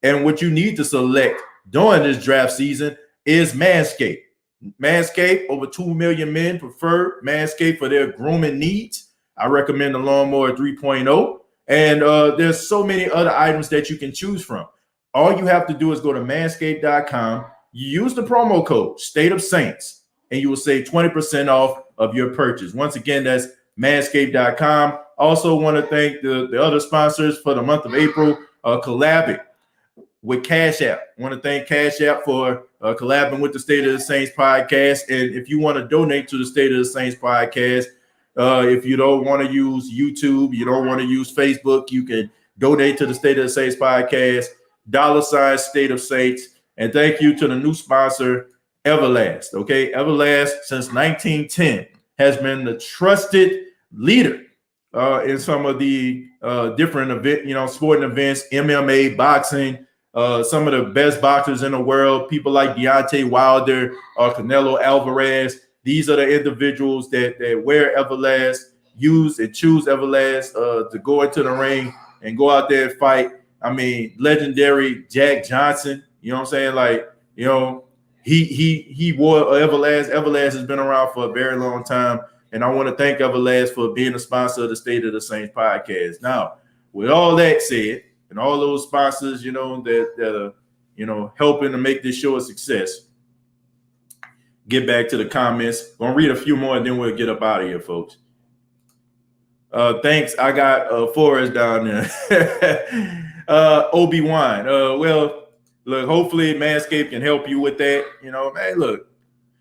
Speaker 1: And what you need to select during this draft season is Manscaped. Manscaped, over 2 million men prefer Manscaped for their grooming needs. I recommend the Lawnmower 3.0. And there's so many other items that you can choose from. All you have to do is go to manscaped.com. You use the promo code State of Saints, and you will save 20% off of your purchase. Once again, that's manscaped.com. Also want to thank the other sponsors for the month of April, collabing with Cash App. Want to thank Cash App for collabing with the State of the Saints podcast. And if you want to donate to the State of the Saints podcast, if you don't want to use YouTube, you don't want to use Facebook, you can donate to the State of the Saints podcast, $ State of Saints. And thank you to the new sponsor, Everlast. Okay, Everlast since 1910 has been the trusted leader in some of the different event, sporting events, MMA, boxing. Some of the best boxers in the world, people like Deontay Wilder or Canelo Alvarez. These are the individuals that wear Everlast, use and choose Everlast to go into the ring and go out there and fight. I mean, legendary Jack Johnson, you know what I'm saying? Like, he wore Everlast. Everlast has been around for a very long time. And I want to thank Everlast for being a sponsor of the State of the Saints podcast. Now, with all that said, and all those sponsors, that are, helping to make this show a success, get back to the comments. Gonna read a few more and then we'll get up out of here, folks. Thanks. I got Forrest down there. Obi-Wan. Well, look, hopefully Manscaped can help you with that. Man, look,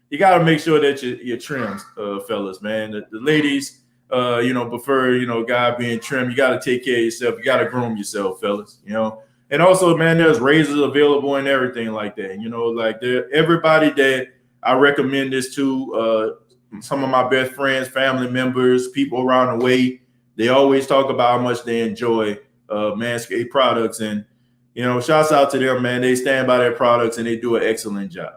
Speaker 1: you got to make sure that your trims, fellas, man. The ladies, prefer, guy being trim. You got to take care of yourself. You got to groom yourself, fellas, And also, man, there's razors available and everything like that. Everybody that I recommend this to, some of my best friends, family members, people around the way, they always talk about how much they enjoy Manscaped products. And, shouts out to them, man. They stand by their products and they do an excellent job.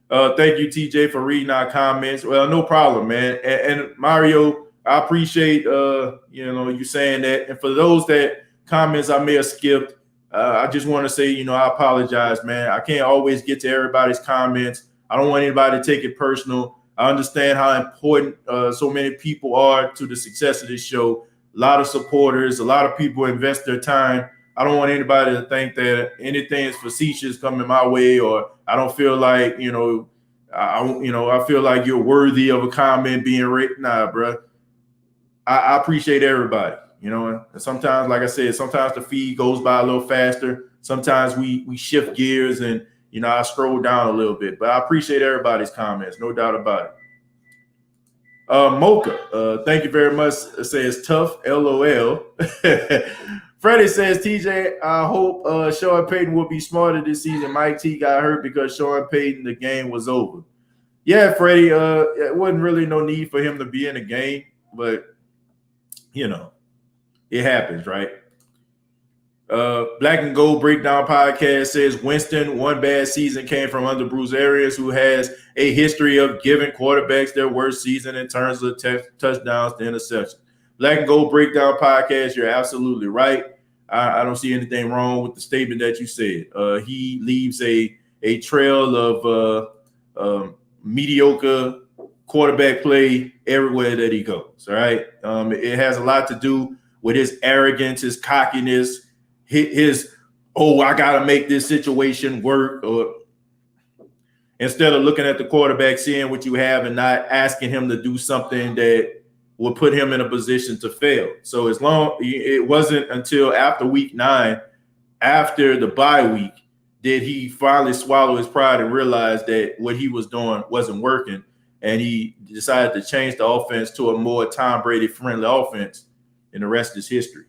Speaker 1: Thank you, TJ, for reading our comments. Well, no problem, man. And Mario, I appreciate, you saying that. And for those that comments I may have skipped, I just want to say, I apologize, man. I can't always get to everybody's comments. I don't want anybody to take it personal. I understand how important so many people are to the success of this show. A lot of supporters, a lot of people invest their time. I don't want anybody to think that anything is facetious coming my way, or I don't feel like, I feel like you're worthy of a comment being written. Nah, bro. I appreciate everybody, and sometimes, like I said, sometimes the feed goes by a little faster. Sometimes we shift gears and, I scroll down a little bit, but I appreciate everybody's comments. No doubt about it. Mocha, thank you very much. It says tough, LOL. Freddie says, TJ, I hope Sean Payton will be smarter this season. Mike T got hurt because Sean Payton, the game was over. Yeah, Freddie, it wasn't really no need for him to be in the game, but, it happens, right? Black and Gold Breakdown Podcast says Winston, one bad season came from under Bruce Arians, who has a history of giving quarterbacks their worst season in terms of touchdowns to interceptions. Black and Gold Breakdown Podcast, you're absolutely right. I don't see anything wrong with the statement that you said. He leaves a trail of mediocre quarterback play everywhere that he goes, all right? It has a lot to do with his arrogance, his cockiness, his I got to make this situation work. Or instead of looking at the quarterback, seeing what you have and not asking him to do something that will put him in a position to fail. So it wasn't until after week 9, after the bye week, did he finally swallow his pride and realize that what he was doing wasn't working. And he decided to change the offense to a more Tom Brady friendly offense, and the rest is history.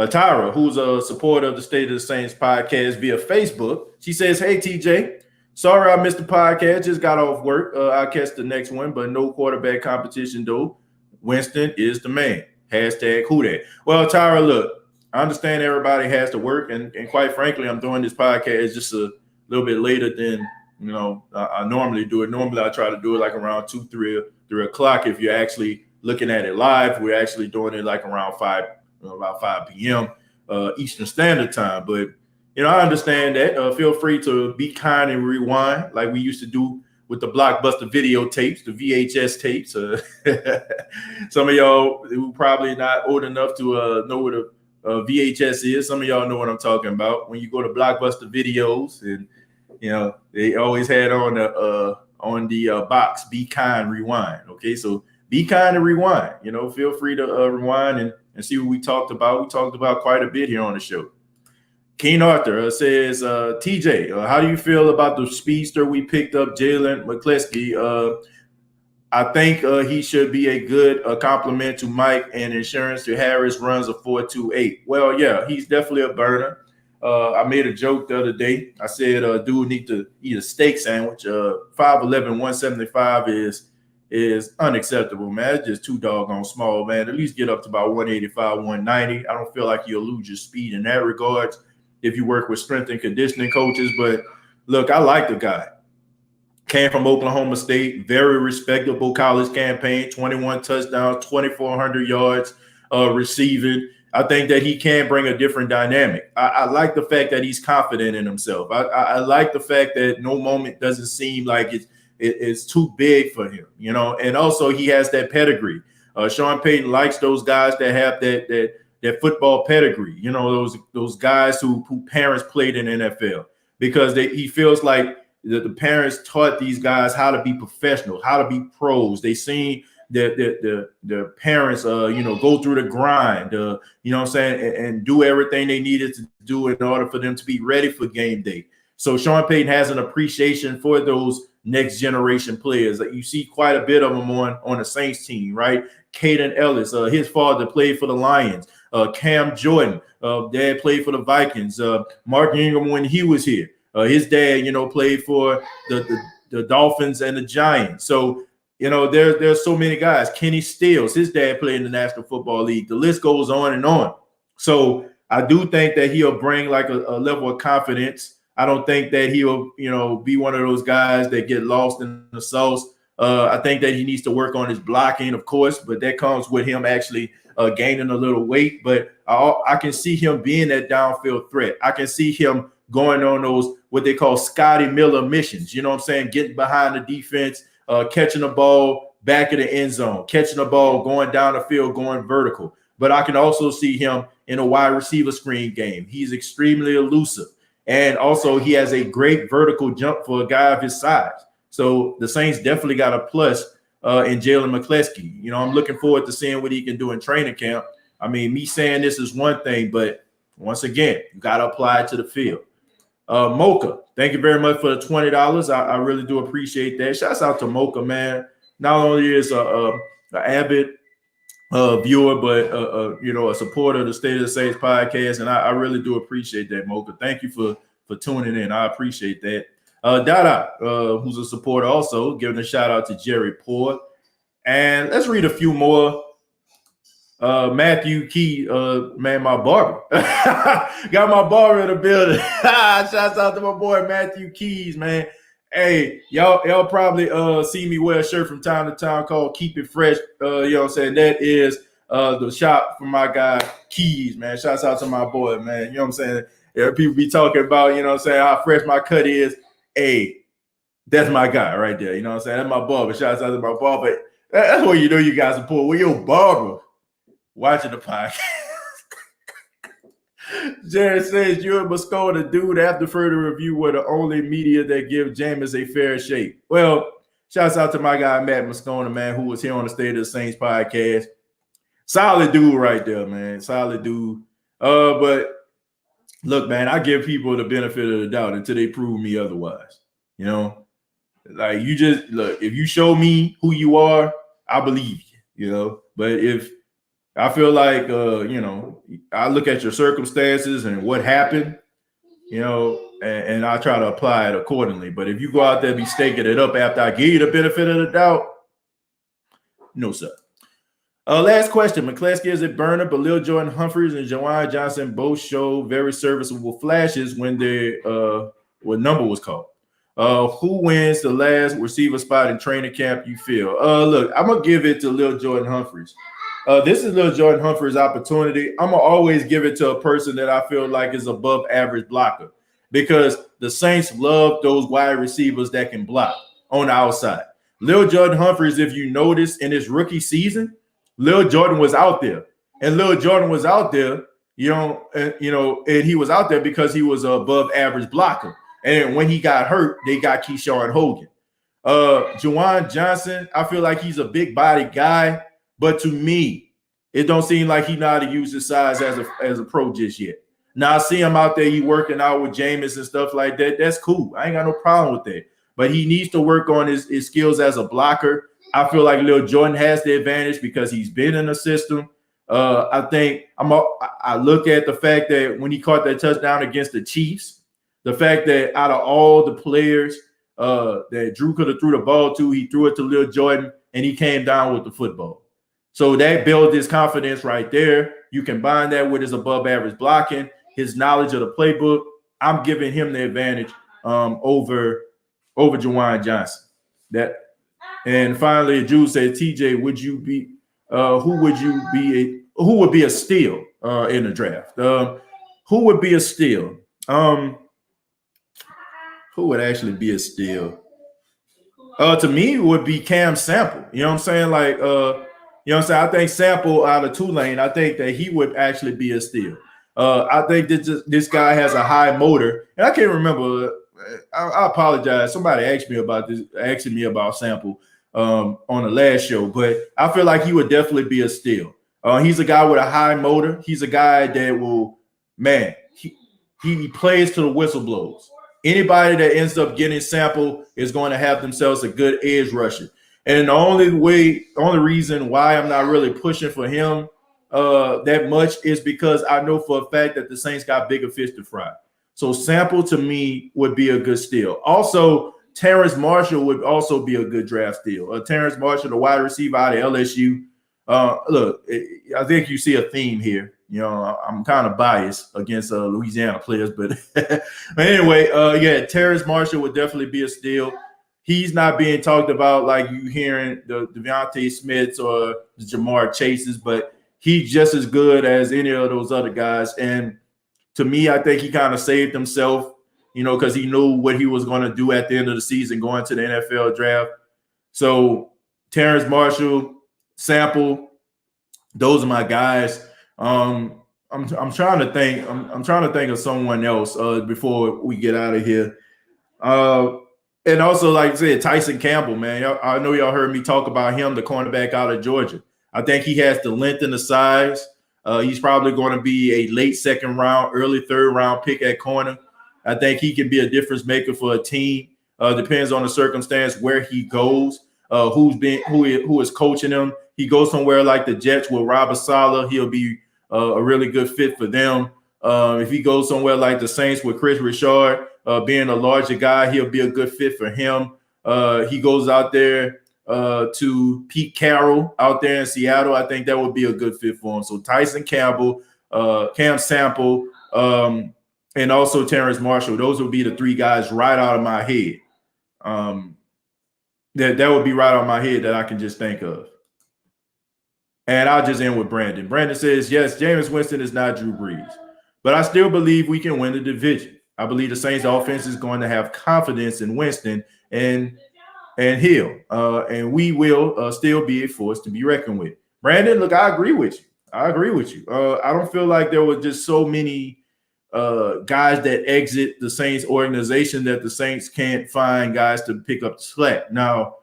Speaker 1: Tyra, who's a supporter of the State of the Saints podcast via Facebook. She says, "Hey, TJ, sorry I missed the podcast. Just got off work. I'll catch the next one, but no quarterback competition, though. Winston is the man. Hashtag who that." Well, Tyra, look, I understand everybody has to work, and quite frankly, I'm doing this podcast just a little bit later than I normally do it. Normally, I try to do it like around 2, 3 o'clock. If you're actually looking at it live, we're actually doing it like around about 5 p.m. Eastern Standard Time. But I understand that. Feel free to be kind and rewind like we used to do with the Blockbuster videotapes, the VHS tapes. Some of y'all who probably not old enough to know what a VHS is. Some of y'all know what I'm talking about. When you go to Blockbuster videos, and they always had on the box, "Be kind, rewind." Okay, so be kind and rewind. Feel free to rewind and see what we talked about. We talked about quite a bit here on the show. Keen Arthur says, TJ, how do you feel about the speedster we picked up, Jalen McCleskey? I think he should be a good compliment to Mike, and insurance to Harris runs a 4.28. Well, yeah, he's definitely a burner. I made a joke the other day. I said, dude need to eat a steak sandwich. 5'11", 175 is unacceptable, man. It's just too doggone small, man. At least get up to about 185, 190. I don't feel like you'll lose your speed in that regard if you work with strength and conditioning coaches. But look, I like the guy. Came from Oklahoma State, very respectable college campaign, 21 touchdowns, 2,400 yards receiving. I think that he can bring a different dynamic. I like the fact that he's confident in himself. I like the fact that no moment doesn't seem like it's too big for him, and also he has that pedigree. Sean Payton likes those guys that have that football pedigree, those guys who parents played in NFL, because he feels like the parents taught these guys how to be professional, how to be pros. They seen the parents, go through the grind, and do everything they needed to do in order for them to be ready for game day. So Sean Payton has an appreciation for those next generation players. Like, you see quite a bit of them on the Saints team, right? Caden Ellis, his father played for the Lions. Cam Jordan, dad played for the Vikings. Mark Ingram, when he was here, his dad, played for the Dolphins and the Giants. So, there's so many guys. Kenny Stills, his dad played in the National Football League. The list goes on and on. So I do think that he'll bring like a level of confidence. I don't think that he'll, be one of those guys that get lost in the sauce. I think that he needs to work on his blocking, of course, but that comes with him actually gaining a little weight. But I can see him being that downfield threat. I can see him going on those, what they call Scotty Miller missions. You know what I'm saying? Getting behind the defense, catching the ball back of the end zone, catching the ball, going down the field, going vertical. But I can also see him in a wide receiver screen game. He's extremely elusive. And also he has a great vertical jump for a guy of his size. So the Saints definitely got a plus in Jalen McCleskey. I'm looking forward to seeing what he can do in training camp. I mean, me saying this is one thing, but once again, you got to apply it to the field. Mocha, thank you very much for the $20. I really do appreciate that. Shouts out to Mocha, man. Not only is an avid viewer, but a supporter of the State of the Saints podcast, and I really do appreciate that, Mocha. Thank you for tuning in. I appreciate that. Dada, who's a supporter, also giving a shout out to Jerry Poor. And let's read a few more. Matthew Key, man, my barber. Got my barber in the building. Shouts out to my boy Matthew Keys, man. Hey, y'all probably see me wear a shirt from time to time called Keep It Fresh. You know what I'm saying? That is the shop for my guy Keys, man. Shouts out to my boy, man. You know what I'm saying? Yeah, people be talking about, you know what I'm saying, how fresh my cut is. Hey, that's my guy right there. You know what I'm saying? That's my barber. Shouts out to my barber. That's what you know you guys support. With your barber watching the podcast. Jared says, you and Moscona, dude, after further review, were the only media that give Jameis a fair shake. Well, shouts out to my guy, Matt Moscona, man, who was here on the State of the Saints podcast. Solid dude right there, man. Solid dude. But look, man, I give people the benefit of the doubt until they prove me otherwise. Like, you just look, if you show me who you are, I believe you, But if I feel like, I look at your circumstances and what happened, and I try to apply it accordingly. But if you go out there and be staking it up after I give you the benefit of the doubt, no, sir. Last question. McCleskey is a burner, but Lil Jordan Humphreys and Juwan Johnson both show very serviceable flashes when what number was called. Who wins the last receiver spot in training camp, you feel? Look, I'm going to give it to Lil Jordan Humphreys. This is Lil Jordan Humphreys' opportunity. I'm going to always give it to a person that I feel like is above average blocker because the Saints love those wide receivers that can block on the outside. Lil Jordan Humphreys, if you notice in his rookie season, Lil Jordan was out there. And Lil Jordan was out there, and he was out there because he was an above average blocker. And when he got hurt, they got Keyshawn Hogan. Juwan Johnson, I feel like he's a big body guy, but to me, it don't seem like he know how to use his size as a pro just yet. Now I see him out there, he working out with Jameis and stuff like that. That's cool. I ain't got no problem with that. But he needs to work on his skills as a blocker. I feel like Lil Jordan has the advantage because he's been in the system. I think I look at the fact that when he caught that touchdown against the Chiefs, the fact that out of all the players that Drew could have threw the ball to, he threw it to Lil Jordan and he came down with the football. So that builds his confidence right there. You combine that with his above average blocking, his knowledge of the playbook. I'm giving him the advantage over Juwan Johnson. And finally, Drew said, TJ, who would be a steal in the draft? Who would be a steal? Who would actually be a steal? To me, it would be Cam Sample. You know what I'm saying? I think Sample out of Tulane, I think that he would actually be a steal. I think that this guy has a high motor. And I can't remember. I apologize. Somebody asked me about Sample on the last show, but I feel like he would definitely be a steal. He's a guy with a high motor. He's a guy that will, he plays to the whistle blows. Anybody that ends up getting Sample is going to have themselves a good edge rusher. And the only reason why I'm not really pushing for him that much is because I know for a fact that the Saints got bigger fish to fry. So Sample to me would be a good steal. Also, Terrence Marshall would also be a good draft steal. Terrence Marshall, the wide receiver out of LSU. Look, I think you see a theme here. I'm kind of biased against Louisiana players, but anyway, Terrence Marshall would definitely be a steal. He's not being talked about like you hearing the Devontae Smiths or the Jamar Chases, but he's just as good as any of those other guys. And to me, I think he kind of saved himself, because he knew what he was going to do at the end of the season going to the NFL draft. So Terrence Marshall, Sample, those are my guys. I'm trying to think. I'm trying to think of someone else before we get out of here. And also, like I said, Tyson Campbell, man. I know y'all heard me talk about him, the cornerback out of Georgia. I think he has the length and the size. He's probably going to be a late second round, early third round pick at corner. I think he can be a difference maker for a team. Depends on the circumstance where he goes, who is coaching him. He goes somewhere like the Jets with Robert Saleh, he'll be a really good fit for them. If he goes somewhere like the Saints with Chris Richard, being a larger guy, he'll be a good fit for him. He goes out there to Pete Carroll out there in Seattle. I think that would be a good fit for him. So Tyson Campbell, Cam Sample, and also Terrence Marshall. Those would be the three guys right out of my head. That would be right out of my head that I can just think of. And I'll just end with Brandon. Brandon says, yes, Jameis Winston is not Drew Brees, but I still believe we can win the division. I believe the Saints offense is going to have confidence in Winston and Hill, and we will still be a force to be reckoned with. Brandon, look, I agree with you. I don't feel like there were just so many guys that exit the Saints organization that the Saints can't find guys to pick up the slack. Now,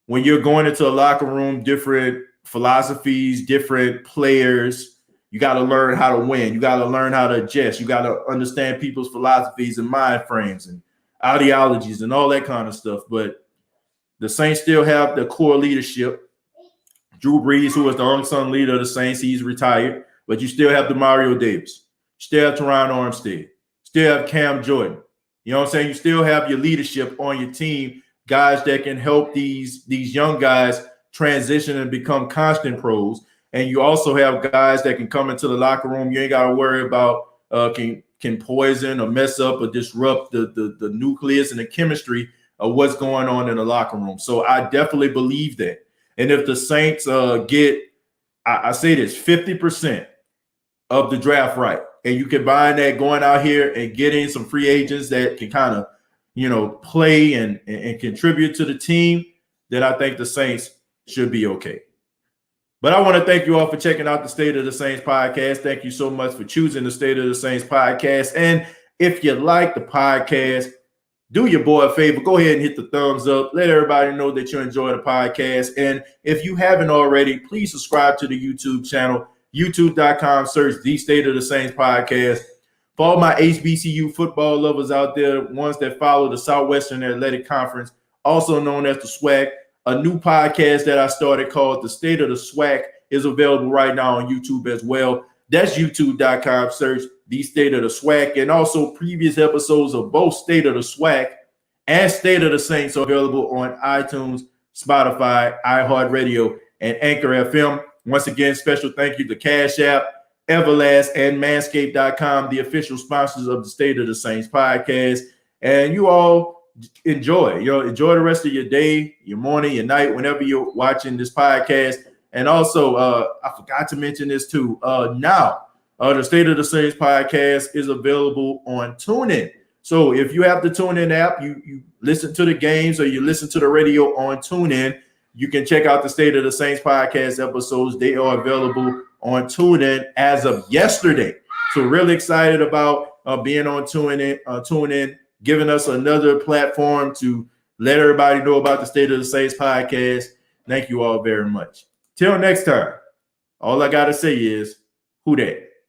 Speaker 1: when you're going into a locker room, different philosophies, different players, you got to learn how to win. You got to learn how to adjust. You got to understand people's philosophies and mind frames and ideologies and all that kind of stuff. But the Saints still have the core leadership. Drew Brees, who was the unsung leader of the Saints, he's retired. but you still have Demario Davis. You still have Teron Armstead. Still have Cam Jordan. You know what I'm saying? You still have your leadership on your team, guys that can help these young guys transition and become constant pros. And you also have guys that can come into the locker room. You ain't got to worry about can poison or mess up or disrupt the nucleus and the chemistry of what's going on in the locker room. So I definitely believe that. And if the Saints get, I say this, 50% of the draft right, and you combine that going out here and getting some free agents that can kind of, play and contribute to the team, then I think the Saints should be okay. But I want to thank you all for checking out the State of the Saints podcast. Thank you so much for choosing the State of the Saints podcast. And if you like the podcast, do your boy a favor. Go ahead and hit the thumbs up. Let everybody know that you enjoy the podcast. And if you haven't already, please subscribe to the YouTube channel, youtube.com, search the State of the Saints podcast. For all my HBCU football lovers out there, ones that follow the Southwestern Athletic Conference, also known as the SWAC, a new podcast that I started called The State of the SWAC is available right now on YouTube as well. That's youtube.com, search The State of the SWAC. And also previous episodes of both State of the SWAC and State of the Saints are available on iTunes, Spotify, iHeartRadio, and Anchor FM. Once again, special thank you to Cash App, Everlast, and Manscaped.com, the official sponsors of the State of the Saints podcast. And you all enjoy the rest of your day, your morning, your night, whenever you're watching this podcast. And also, I forgot to mention this too. Now, the State of the Saints podcast is available on TuneIn. So if you have the TuneIn app, you listen to the games or you listen to the radio on TuneIn, you can check out the State of the Saints podcast episodes. They are available on TuneIn as of yesterday. So really excited about being on TuneIn, giving us another platform to let everybody know about the State of the Saints podcast. Thank you all very much. Till next time, all I got to say is, who dat?